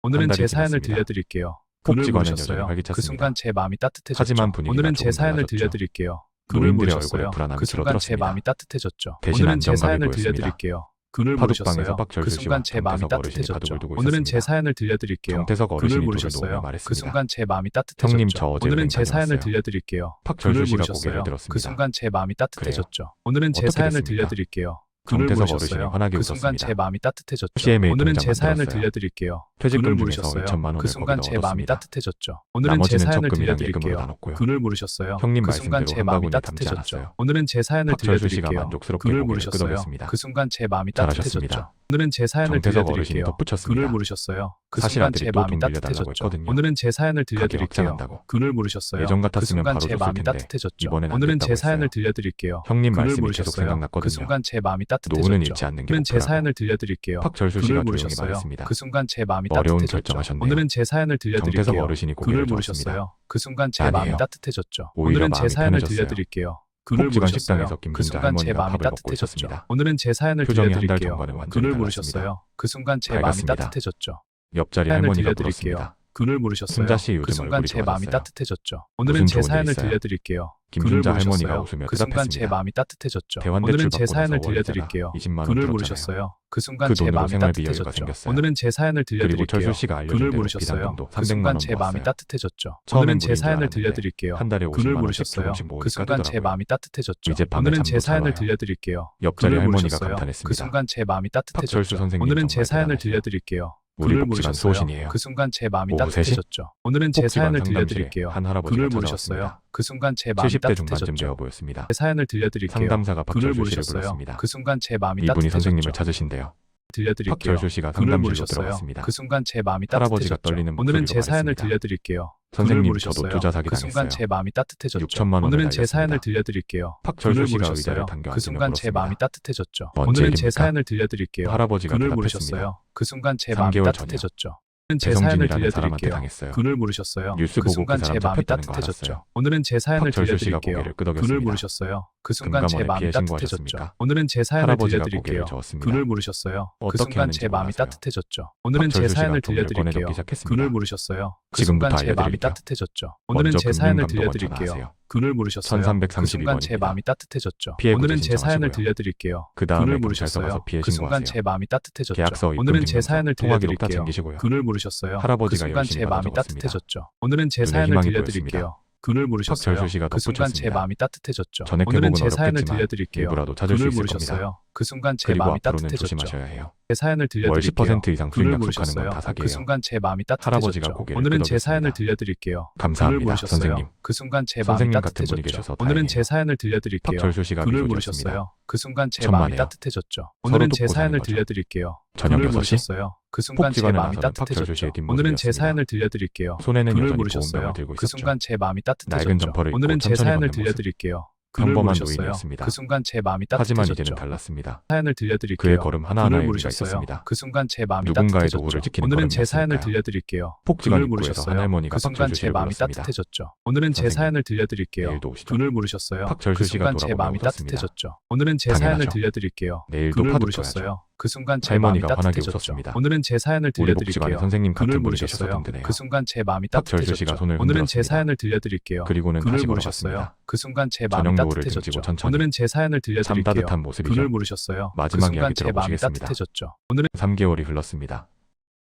Speaker 2: 오늘은 제
Speaker 1: 지났습니다.
Speaker 2: 사연을 들려드릴게요. 글을
Speaker 1: 복지관은
Speaker 2: 보셨어요.
Speaker 1: 여전히 활기찼습니다.
Speaker 2: 그 순간 제 마음이 따뜻해졌죠.
Speaker 1: 하지만 분위기가
Speaker 2: 오늘은 제
Speaker 1: 조금
Speaker 2: 사연을
Speaker 1: 달라졌죠.
Speaker 2: 들려드릴게요. 글을
Speaker 1: 노인들의
Speaker 2: 보셨어요.
Speaker 1: 얼굴에 불안함이
Speaker 2: 그 순간 제
Speaker 1: 줄어들었습니다.
Speaker 2: 마음이 따뜻해졌죠.
Speaker 1: 대신
Speaker 2: 오늘은 제
Speaker 1: 안정감이
Speaker 2: 사연을
Speaker 1: 보였습니다.
Speaker 2: 들려드릴게요. 글을
Speaker 1: 파독방에서
Speaker 2: 모르셨어요.
Speaker 1: 박절수
Speaker 2: 그
Speaker 1: 씨와
Speaker 2: 순간 제 마음이
Speaker 1: 정태석 어르신이
Speaker 2: 따뜻해졌죠.
Speaker 1: 바둑을 두고
Speaker 2: 오늘은 제
Speaker 1: 있었습니다.
Speaker 2: 사연을 들려드릴게요.
Speaker 1: 정태석
Speaker 2: 글을
Speaker 1: 어르신이 눈을
Speaker 2: 모르셨어요.
Speaker 1: 녹이며
Speaker 2: 그
Speaker 1: 말했습니다.
Speaker 2: 순간 제 마음이 따뜻해졌죠.
Speaker 1: 형님, 저 어제
Speaker 2: 오늘은
Speaker 1: 은행
Speaker 2: 제 사연을
Speaker 1: 다녀왔어요.
Speaker 2: 들려드릴게요.
Speaker 1: 박절수
Speaker 2: 글을
Speaker 1: 씨가
Speaker 2: 모르셨어요.
Speaker 1: 고개를 들었습니다.
Speaker 2: 그 순간 제 마음이 따뜻해졌죠. 오늘은 제
Speaker 1: 어떻게
Speaker 2: 사연을
Speaker 1: 됐습니까?
Speaker 2: 들려드릴게요. 글을
Speaker 1: 정태석 어르신이
Speaker 2: 모르셨어요.
Speaker 1: 환하게
Speaker 2: 그 순간
Speaker 1: 웃었습니다.
Speaker 2: 제 마음이 따뜻해졌죠.
Speaker 1: CMA
Speaker 2: 오늘은
Speaker 1: 통장
Speaker 2: 제 사연을
Speaker 1: 만들었어요.
Speaker 2: 들려드릴게요.
Speaker 1: 퇴직금
Speaker 2: 글을
Speaker 1: 중에서
Speaker 2: 모르셨어요.
Speaker 1: 2천만 원을
Speaker 2: 그 순간
Speaker 1: 거기다
Speaker 2: 제 마음이
Speaker 1: 얻었습니다.
Speaker 2: 따뜻해졌죠. 오늘은 제
Speaker 1: 나머지는
Speaker 2: 사연을
Speaker 1: 적금이랑 예금으로
Speaker 2: 들려드릴게요.
Speaker 1: 나눴고요.
Speaker 2: 글을 모르셨어요.
Speaker 1: 형님
Speaker 2: 그 순간 제
Speaker 1: 말씀대로 한
Speaker 2: 마음이
Speaker 1: 바구니에 담지
Speaker 2: 따뜻해졌죠.
Speaker 1: 않았어요.
Speaker 2: 오늘은 제 사연을
Speaker 1: 박절수 씨가
Speaker 2: 들려드릴게요.
Speaker 1: 만족스럽게
Speaker 2: 글을
Speaker 1: 고개를
Speaker 2: 모르셨어요.
Speaker 1: 끄덕였습니다.
Speaker 2: 그 순간 제 마음이
Speaker 1: 잘하셨습니다.
Speaker 2: 따뜻해졌죠. 오늘은 제 사연을
Speaker 1: 정태석 어르신이
Speaker 2: 들려드릴게요.
Speaker 1: 덧붙였습니다.
Speaker 2: 글을 모르셨어요. 그
Speaker 1: 사실
Speaker 2: 순간
Speaker 1: 아들이
Speaker 2: 제
Speaker 1: 또
Speaker 2: 마음이
Speaker 1: 돈 빌려달라고
Speaker 2: 따뜻해졌죠.
Speaker 1: 했거든요.
Speaker 2: 오늘은 제 사연을
Speaker 1: 가게
Speaker 2: 들려드릴게요.
Speaker 1: 확장한다고.
Speaker 2: 글을 모르셨어요.
Speaker 1: 예전
Speaker 2: 그
Speaker 1: 같았으면
Speaker 2: 순간
Speaker 1: 바로
Speaker 2: 제
Speaker 1: 줬을
Speaker 2: 마음이
Speaker 1: 텐데
Speaker 2: 따뜻해졌죠.
Speaker 1: 이번엔 안
Speaker 2: 오늘은
Speaker 1: 됐다고
Speaker 2: 제 사연을
Speaker 1: 했어요.
Speaker 2: 들려드릴게요.
Speaker 1: 형님
Speaker 2: 글을
Speaker 1: 말씀이 계속
Speaker 2: 모르셨어요.
Speaker 1: 생각났거든요.
Speaker 2: 그 순간 제 마음이
Speaker 1: 노후는
Speaker 2: 따뜻해졌죠.
Speaker 1: 잃지 않는 게
Speaker 2: 오늘은 제
Speaker 1: 목표라고.
Speaker 2: 사연을 들려드릴게요.
Speaker 1: 박절수
Speaker 2: 글을
Speaker 1: 씨가 조용히
Speaker 2: 모르셨어요.
Speaker 1: 말했습니다.
Speaker 2: 그 순간 제 마음이
Speaker 1: 어려운
Speaker 2: 따뜻해졌죠.
Speaker 1: 결정하셨네요.
Speaker 2: 오늘은 제 사연을
Speaker 1: 정태석
Speaker 2: 들려드릴게요.
Speaker 1: 어르신이 고개를
Speaker 2: 글을
Speaker 1: 저었습니다.
Speaker 2: 모르셨어요. 그 순간 제
Speaker 1: 아니에요.
Speaker 2: 마음이 따뜻해졌죠.
Speaker 1: 오히려
Speaker 2: 오늘은 제
Speaker 1: 마음이
Speaker 2: 사연을
Speaker 1: 편해졌어요.
Speaker 2: 들려드릴게요. 글을
Speaker 1: 복지관
Speaker 2: 모르셨어요.
Speaker 1: 식당에서
Speaker 2: 그
Speaker 1: 김순자
Speaker 2: 순간 제
Speaker 1: 할머니가
Speaker 2: 마음이
Speaker 1: 밥을 먹고
Speaker 2: 따뜻해졌죠.
Speaker 1: 있었습니다.
Speaker 2: 오늘은 제 사연을
Speaker 1: 표정이 한 달
Speaker 2: 들려드릴게요.
Speaker 1: 전과는 완전히
Speaker 2: 글을
Speaker 1: 달랐습니다.
Speaker 2: 모르셨어요. 그 순간 제 마음이
Speaker 1: 밝았습니다.
Speaker 2: 따뜻해졌죠.
Speaker 1: 옆자리
Speaker 2: 사연을
Speaker 1: 할머니가
Speaker 2: 들려드릴게요.
Speaker 1: 물었습니다.
Speaker 2: 글을 모르셨어요.
Speaker 1: 순자 씨 요즘
Speaker 2: 그 순간
Speaker 1: 얼굴이
Speaker 2: 제 마음이
Speaker 1: 좋아졌어요.
Speaker 2: 따뜻해졌죠. 오늘은
Speaker 1: 무슨
Speaker 2: 제
Speaker 1: 좋은 일
Speaker 2: 사연을
Speaker 1: 있어요?
Speaker 2: 들려드릴게요.
Speaker 1: 김순자
Speaker 2: 글을
Speaker 1: 할머니가
Speaker 2: 모르셨어요.
Speaker 1: 웃으며
Speaker 2: 그 순간 제
Speaker 1: 대답했습니다.
Speaker 2: 마음이 따뜻해졌죠.
Speaker 1: 대환대출
Speaker 2: 오늘은 제
Speaker 1: 받고
Speaker 2: 사연을
Speaker 1: 나서 월세가
Speaker 2: 들려드릴게요.
Speaker 1: 20만 원
Speaker 2: 글을
Speaker 1: 들었잖아요.
Speaker 2: 모르셨어요. 그 순간
Speaker 1: 그
Speaker 2: 제
Speaker 1: 돈으로
Speaker 2: 마음이
Speaker 1: 생활비 여유가
Speaker 2: 따뜻해졌죠.
Speaker 1: 생겼어요.
Speaker 2: 오늘은 제 사연을
Speaker 1: 그리고
Speaker 2: 들려드릴게요.
Speaker 1: 철수 씨가 알려준
Speaker 2: 글을
Speaker 1: 대로
Speaker 2: 모르셨어요.
Speaker 1: 비단금도
Speaker 2: 그
Speaker 1: 300만
Speaker 2: 순간
Speaker 1: 원
Speaker 2: 제 마음이
Speaker 1: 모았어요.
Speaker 2: 따뜻해졌죠.
Speaker 1: 처음엔
Speaker 2: 오늘은 제
Speaker 1: 무리인 줄
Speaker 2: 사연을
Speaker 1: 알았는데
Speaker 2: 들려드릴게요.
Speaker 1: 한 달에 50만
Speaker 2: 글을
Speaker 1: 원씩
Speaker 2: 모르셨어요.
Speaker 1: 조금씩 모으니까
Speaker 2: 그 순간 제
Speaker 1: 되더라고요.
Speaker 2: 마음이 따뜻해졌죠.
Speaker 1: 이제 밤에
Speaker 2: 오늘은 제
Speaker 1: 잠도 잘
Speaker 2: 사연을
Speaker 1: 와요.
Speaker 2: 들려드릴게요.
Speaker 1: 옆자리
Speaker 2: 글을
Speaker 1: 할머니가
Speaker 2: 모르셨어요.
Speaker 1: 감탄했습니다.
Speaker 2: 그 순간 제 마음이
Speaker 1: 박철수
Speaker 2: 따뜻해졌죠.
Speaker 1: 선생님
Speaker 2: 오늘은
Speaker 1: 정말
Speaker 2: 제 사연을
Speaker 1: 대단하시네요.
Speaker 2: 들려드릴게요.
Speaker 1: 우리
Speaker 2: 글을
Speaker 1: 복지관
Speaker 2: 모르셨어요.
Speaker 1: 수호신이에요.
Speaker 2: 그 순간 제 마음이
Speaker 1: 오후 3시?
Speaker 2: 따뜻해졌죠. 오늘은 제
Speaker 1: 복지관
Speaker 2: 사연을
Speaker 1: 상담실에
Speaker 2: 들려드릴게요.
Speaker 1: 한 할아버지가
Speaker 2: 글을
Speaker 1: 찾아왔습니다.
Speaker 2: 모르셨어요. 그 순간 제 마음이
Speaker 1: 70대 중반쯤
Speaker 2: 따뜻해졌죠.
Speaker 1: 되어 보였습니다.
Speaker 2: 제 사연을 들려드릴게요.
Speaker 1: 상담사가
Speaker 2: 글을
Speaker 1: 박철수 씨를
Speaker 2: 모르셨어요.
Speaker 1: 불렀습니다.
Speaker 2: 그 순간 제 마음이
Speaker 1: 이분이 선생님을
Speaker 2: 따뜻해졌죠.
Speaker 1: 찾으신대요.
Speaker 2: 들려드릴게요.
Speaker 1: 박철수 씨가
Speaker 2: 글을
Speaker 1: 상담실로
Speaker 2: 모르셨어요.
Speaker 1: 들어갔습니다.
Speaker 2: 그 순간 제 마음이
Speaker 1: 할아버지가
Speaker 2: 따뜻해졌죠.
Speaker 1: 떨리는
Speaker 2: 오늘은
Speaker 1: 목소리로
Speaker 2: 제 사연을
Speaker 1: 말했습니다.
Speaker 2: 들려드릴게요.
Speaker 1: 선생님,
Speaker 2: 물으셨어요.
Speaker 1: 저도 투자 사기
Speaker 2: 그 순간
Speaker 1: 당했어요.
Speaker 2: 제 마음이 따뜻해졌죠.
Speaker 1: 6천만 원을
Speaker 2: 오늘은 제
Speaker 1: 날렸습니다.
Speaker 2: 사연을 들려드릴게요.
Speaker 1: 박철수
Speaker 2: 그늘
Speaker 1: 씨가
Speaker 2: 물으셨어요.
Speaker 1: 의자를 당겨
Speaker 2: 그 순간
Speaker 1: 앉으며
Speaker 2: 제
Speaker 1: 물었습니다.
Speaker 2: 마음이 따뜻해졌죠.
Speaker 1: 언제
Speaker 2: 오늘은 제
Speaker 1: 일입니까?
Speaker 2: 사연을 들려드릴게요.
Speaker 1: 할아버지가
Speaker 2: 그늘
Speaker 1: 대답했습니다.
Speaker 2: 물으셨어요. 그 순간 제 마음이
Speaker 1: 3개월
Speaker 2: 따뜻해졌죠. 오늘은 제 사연을
Speaker 1: 배성진이라는 사람한테
Speaker 2: 들려드릴게요.
Speaker 1: 당했어요.
Speaker 2: 그늘 물으셨어요.
Speaker 1: 뉴스
Speaker 2: 그
Speaker 1: 보고
Speaker 2: 순간
Speaker 1: 그
Speaker 2: 제
Speaker 1: 사람
Speaker 2: 마음이
Speaker 1: 잡혔다는 거
Speaker 2: 따뜻해졌죠.
Speaker 1: 알았어요.
Speaker 2: 오늘은 제 사연을
Speaker 1: 박철수 씨가
Speaker 2: 들려드릴게요.
Speaker 1: 고개를
Speaker 2: 그늘
Speaker 1: 끄덕였습니다.
Speaker 2: 물으셨어요. 그 순간 제
Speaker 1: 금감원에
Speaker 2: 마음이
Speaker 1: 피해
Speaker 2: 따뜻해졌죠.
Speaker 1: 신고하셨습니까?
Speaker 2: 오늘은 제 사연을
Speaker 1: 할아버지가
Speaker 2: 들려드릴게요.
Speaker 1: 고개를 저었습니다.
Speaker 2: 그늘 물으셨어요. 그
Speaker 1: 어떻게
Speaker 2: 순간 제
Speaker 1: 하는지
Speaker 2: 마음이
Speaker 1: 몰라서요.
Speaker 2: 따뜻해졌죠. 오늘은 제
Speaker 1: 박철수 씨가
Speaker 2: 사연을
Speaker 1: 돈을
Speaker 2: 들려드릴게요.
Speaker 1: 꺼내놓기 시작했습니다.
Speaker 2: 그늘 물으셨어요. 그
Speaker 1: 지금부터
Speaker 2: 순간 제 마음이
Speaker 1: 알려드릴게요.
Speaker 2: 따뜻해졌죠. 오늘은
Speaker 1: 먼저
Speaker 2: 제 사연을
Speaker 1: 금융감독원
Speaker 2: 들려드릴게요.
Speaker 1: 전화하세요.
Speaker 2: 그늘 물으셨어요. 그 순간 제
Speaker 1: 1332번입니다.
Speaker 2: 마음이 따뜻해졌죠.
Speaker 1: 피해
Speaker 2: 오늘은
Speaker 1: 구제
Speaker 2: 제 사연을
Speaker 1: 신청하시고요.
Speaker 2: 들려드릴게요.
Speaker 1: 그 다음에
Speaker 2: 그늘
Speaker 1: 경찰서
Speaker 2: 물으셨어요.
Speaker 1: 가서 피해
Speaker 2: 그 순간
Speaker 1: 신고하세요.
Speaker 2: 제 마음이 따뜻해졌죠.
Speaker 1: 계약서,
Speaker 2: 오늘은 제
Speaker 1: 입금
Speaker 2: 사연을
Speaker 1: 증명서, 통화 기록 다
Speaker 2: 들려드릴게요.
Speaker 1: 챙기시고요.
Speaker 2: 그늘 물으셨어요. 그
Speaker 1: 할아버지가
Speaker 2: 순간
Speaker 1: 열심히
Speaker 2: 제 마음이
Speaker 1: 받아 적었습니다.
Speaker 2: 따뜻해졌죠. 오늘은 제
Speaker 1: 눈에
Speaker 2: 사연을
Speaker 1: 희망이
Speaker 2: 들려드릴게요. 그늘 물으셨어요.
Speaker 1: 박철수 씨가
Speaker 2: 그 순간 제
Speaker 1: 덧붙였습니다.
Speaker 2: 마음이 따뜻해졌죠.
Speaker 1: 전액
Speaker 2: 오늘은
Speaker 1: 회복은
Speaker 2: 제 사연을
Speaker 1: 어렵겠지만
Speaker 2: 들려드릴게요.
Speaker 1: 일부라도 찾을 수
Speaker 2: 그늘
Speaker 1: 있을
Speaker 2: 물으셨어요.
Speaker 1: 겁니다.
Speaker 2: 그 순간 제
Speaker 1: 그리고
Speaker 2: 마음이
Speaker 1: 앞으로는
Speaker 2: 따뜻해졌죠.
Speaker 1: 조심하셔야 해요.
Speaker 2: 제 사연을
Speaker 1: 월
Speaker 2: 들려드릴게요.
Speaker 1: 10% 이상 수익
Speaker 2: 그늘
Speaker 1: 약속하는
Speaker 2: 물으셨어요.
Speaker 1: 건 다
Speaker 2: 그
Speaker 1: 사기예요.
Speaker 2: 순간 제 마음이
Speaker 1: 할아버지가
Speaker 2: 따뜻해졌죠.
Speaker 1: 고개를
Speaker 2: 오늘은 제
Speaker 1: 끄덕였습니다.
Speaker 2: 사연을 들려드릴게요.
Speaker 1: 감사합니다,
Speaker 2: 그늘 물으셨어요.
Speaker 1: 선생님.
Speaker 2: 그 순간 제 마음이
Speaker 1: 선생님 같은 분이
Speaker 2: 따뜻해졌죠.
Speaker 1: 계셔서
Speaker 2: 오늘은
Speaker 1: 다행이에요.
Speaker 2: 제 사연을 들려드릴게요.
Speaker 1: 박철수 씨가
Speaker 2: 그늘
Speaker 1: 미소
Speaker 2: 물으셨어요.
Speaker 1: 지었습니다.
Speaker 2: 그 순간 제
Speaker 1: 천만에요.
Speaker 2: 마음이 따뜻해졌죠.
Speaker 1: 서로
Speaker 2: 오늘은 제
Speaker 1: 돕고 사는
Speaker 2: 사연을
Speaker 1: 거죠.
Speaker 2: 들려드릴게요.
Speaker 1: 저녁
Speaker 2: 그늘
Speaker 1: 6시
Speaker 2: 물으셨어요. 그 순간 제
Speaker 1: 폭지관에
Speaker 2: 마음이
Speaker 1: 나서는 박철수
Speaker 2: 따뜻해졌죠.
Speaker 1: 씨의
Speaker 2: 오늘은 제
Speaker 1: 뒷모습이었습니다.
Speaker 2: 사연을 들려드릴게요.
Speaker 1: 손에는
Speaker 2: 그늘
Speaker 1: 여전히
Speaker 2: 물으셨어요.
Speaker 1: 보온병을 들고
Speaker 2: 그
Speaker 1: 있었죠.
Speaker 2: 순간 제 마음이
Speaker 1: 낡은
Speaker 2: 따뜻해졌죠.
Speaker 1: 점퍼를 입고
Speaker 2: 오늘은 제
Speaker 1: 천천히
Speaker 2: 사연을
Speaker 1: 걷는 모습.
Speaker 2: 들려드릴게요. 그늘
Speaker 1: 평범한
Speaker 2: 물으셨어요.
Speaker 1: 노인이었습니다.
Speaker 2: 그 순간 제 마음이
Speaker 1: 하지만 이제는
Speaker 2: 따뜻해졌죠.
Speaker 1: 달랐습니다.
Speaker 2: 사연을 들려드릴게요.
Speaker 1: 그의 걸음 하나하나에
Speaker 2: 그늘
Speaker 1: 의미가
Speaker 2: 물으셨어요.
Speaker 1: 있었습니다.
Speaker 2: 그 순간 제 마음이
Speaker 1: 누군가의
Speaker 2: 따뜻해졌죠.
Speaker 1: 도구를 지키는
Speaker 2: 오늘은 제 사연을
Speaker 1: 걸음이었으니까요.
Speaker 2: 들려드릴게요.
Speaker 1: 폭지관
Speaker 2: 그늘
Speaker 1: 입구에서
Speaker 2: 물으셨어요.
Speaker 1: 한할머니가
Speaker 2: 그 순간
Speaker 1: 박철수
Speaker 2: 제
Speaker 1: 씨를
Speaker 2: 마음이
Speaker 1: 불렀습니다.
Speaker 2: 따뜻해졌죠. 오늘은 제
Speaker 1: 선생님,
Speaker 2: 사연을 들려드릴게요.
Speaker 1: 내일도 오시죠.
Speaker 2: 그늘 물으셨어요.
Speaker 1: 박철수
Speaker 2: 그
Speaker 1: 씨가
Speaker 2: 순간 제
Speaker 1: 돌아보며
Speaker 2: 마음이
Speaker 1: 웃었습니다.
Speaker 2: 따뜻해졌죠. 오늘은 제
Speaker 1: 당연하죠.
Speaker 2: 사연을 들려드릴게요.
Speaker 1: 내일도
Speaker 2: 그늘
Speaker 1: 파도
Speaker 2: 물으셨어요.
Speaker 1: 쳐야죠.
Speaker 2: 그 순간 제 마음이
Speaker 1: 할머니가 환하게
Speaker 2: 따뜻해졌죠.
Speaker 1: 웃었습니다.
Speaker 2: 오늘은 제 사연을
Speaker 1: 우리 복지관에
Speaker 2: 들려드릴게요.
Speaker 1: 선생님
Speaker 2: 그늘
Speaker 1: 같은 분이 계셔서
Speaker 2: 물으셨어요.
Speaker 1: 든든해요.
Speaker 2: 그 순간 제 마음이
Speaker 1: 박철수 씨가
Speaker 2: 따뜻해졌죠.
Speaker 1: 손을
Speaker 2: 오늘은 제
Speaker 1: 흔들었습니다.
Speaker 2: 사연을 들려드릴게요.
Speaker 1: 그리고는
Speaker 2: 그늘
Speaker 1: 다시
Speaker 2: 물으셨어요.
Speaker 1: 걸어갔습니다.
Speaker 2: 그 순간 제 마음이
Speaker 1: 저녁 노을을
Speaker 2: 따뜻해졌죠.
Speaker 1: 등지고 천천히.
Speaker 2: 오늘은 제 사연을
Speaker 1: 참
Speaker 2: 들려드릴게요.
Speaker 1: 따뜻한 모습이죠.
Speaker 2: 그늘 물으셨어요. 그
Speaker 1: 마지막
Speaker 2: 순간
Speaker 1: 이야기
Speaker 2: 제 마음이
Speaker 1: 들어보시겠습니다.
Speaker 2: 따뜻해졌죠. 오늘은
Speaker 1: 3개월이 흘렀습니다.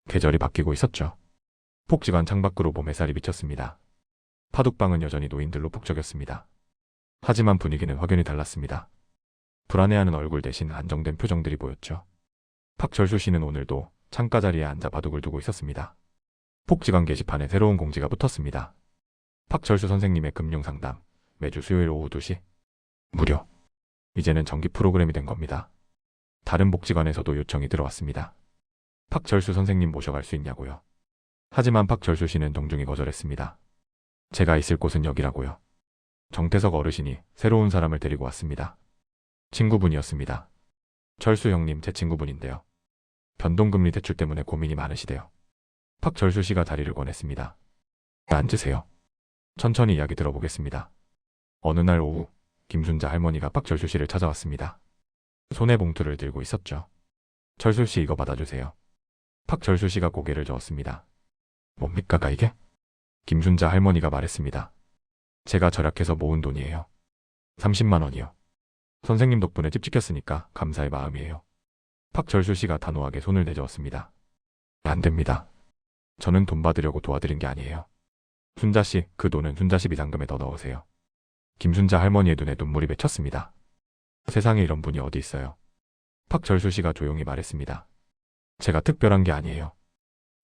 Speaker 1: 계절이 바뀌고 있었죠. 폭지관 창밖으로 봄 햇살이 비쳤습니다. 파둑방은 여전히 노인들로 북적였습니다. 하지만 분위기는 확연히 달랐습니다. 불안해하는 얼굴 대신 안정된 표정들이 보였죠. 박철수 씨는 오늘도 창가 자리에 앉아 바둑을 두고 있었습니다. 폭지관 게시판에 새로운 공지가 붙었습니다. 박철수 선생님의 금융상담, 매주 수요일 오후 2시. 무료. 이제는 정기 프로그램이 된 겁니다. 다른 복지관에서도 요청이 들어왔습니다. 박철수 선생님 모셔갈 수 있냐고요. 하지만 박철수 씨는 동중히 거절했습니다. 제가 있을 곳은 여기라고요. 정태석 어르신이 새로운 사람을 데리고 왔습니다. 친구분이었습니다. 철수 형님, 제 친구분인데요. 변동금리 대출 때문에 고민이 많으시대요. 박철수 씨가 자리를 권했습니다. 앉으세요. 천천히 이야기 들어보겠습니다. 어느 날 오후 김순자 할머니가 박철수 씨를 찾아왔습니다. 손에 봉투를 들고 있었죠. 철수 씨, 이거 받아주세요. 박철수 씨가 고개를 저었습니다. 뭡니까 이게? 김순자 할머니가 말했습니다. 제가 절약해서 모은 돈이에요. 30만 원이요. 선생님 덕분에 집 지켰으니까 감사의 마음이에요. 박철수 씨가 단호하게 손을 내저었습니다. 안 됩니다. 저는 돈 받으려고 도와드린 게 아니에요. 순자 씨, 그 돈은 순자 씨 비상금에 더 넣으세요. 김순자 할머니의 눈에 눈물이 맺혔습니다. 세상에 이런 분이 어디 있어요. 박철수 씨가 조용히 말했습니다. 제가 특별한 게 아니에요.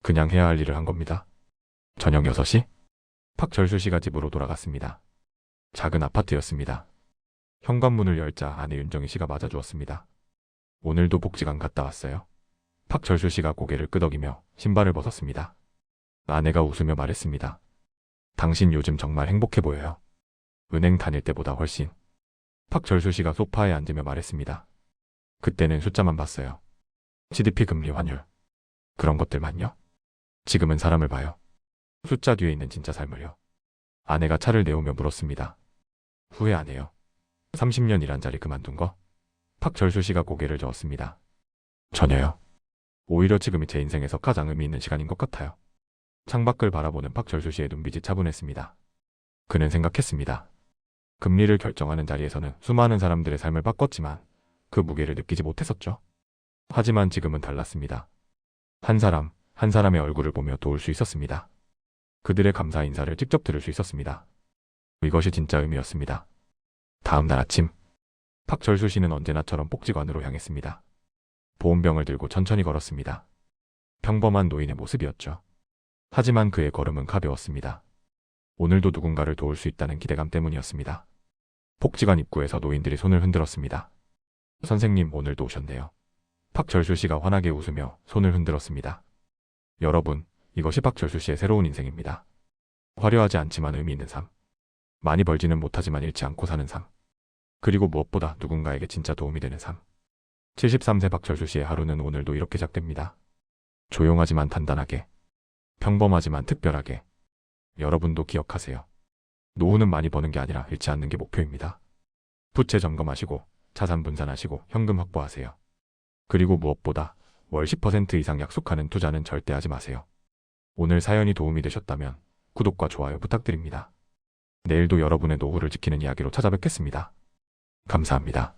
Speaker 1: 그냥 해야 할 일을 한 겁니다. 저녁 6시? 박철수 씨가 집으로 돌아갔습니다. 작은 아파트였습니다. 현관문을 열자 아내 윤정희 씨가 맞아주었습니다. 오늘도 복지관 갔다 왔어요. 박철수 씨가 고개를 끄덕이며 신발을 벗었습니다. 아내가 웃으며 말했습니다. 당신 요즘 정말 행복해 보여요. 은행 다닐 때보다 훨씬. 박철수 씨가 소파에 앉으며 말했습니다. 그때는 숫자만 봤어요. GDP 금리 환율. 그런 것들만요. 지금은 사람을 봐요. 숫자 뒤에 있는 진짜 삶을요. 아내가 차를 내오며 물었습니다. 후회 안 해요. 30년 일한 자리 그만둔 거? 박철수 씨가 고개를 저었습니다. 전혀요. 오히려 지금이 제 인생에서 가장 의미 있는 시간인 것 같아요. 창밖을 바라보는 박철수 씨의 눈빛이 차분했습니다. 그는 생각했습니다. 금리를 결정하는 자리에서는 수많은 사람들의 삶을 바꿨지만 그 무게를 느끼지 못했었죠. 하지만 지금은 달랐습니다. 한 사람, 한 사람의 얼굴을 보며 도울 수 있었습니다. 그들의 감사 인사를 직접 들을 수 있었습니다. 이것이 진짜 의미였습니다. 다음 날 아침, 박철수 씨는 언제나처럼 복지관으로 향했습니다. 보온병을 들고 천천히 걸었습니다. 평범한 노인의 모습이었죠. 하지만 그의 걸음은 가벼웠습니다. 오늘도 누군가를 도울 수 있다는 기대감 때문이었습니다. 복지관 입구에서 노인들이 손을 흔들었습니다. 선생님, 오늘도 오셨네요. 박철수 씨가 환하게 웃으며 손을 흔들었습니다. 여러분, 이것이 박철수 씨의 새로운 인생입니다. 화려하지 않지만 의미 있는 삶. 많이 벌지는 못하지만 잃지 않고 사는 삶. 그리고 무엇보다 누군가에게 진짜 도움이 되는 삶. 73세 박철수 씨의 하루는 오늘도 이렇게 시작됩니다. 조용하지만 단단하게. 평범하지만 특별하게. 여러분도 기억하세요. 노후는 많이 버는 게 아니라 잃지 않는 게 목표입니다. 부채 점검하시고 자산 분산하시고 현금 확보하세요. 그리고 무엇보다 월 10% 이상 약속하는 투자는 절대 하지 마세요. 오늘 사연이 도움이 되셨다면 구독과 좋아요 부탁드립니다. 내일도 여러분의 노후를 지키는 이야기로 찾아뵙겠습니다. 감사합니다.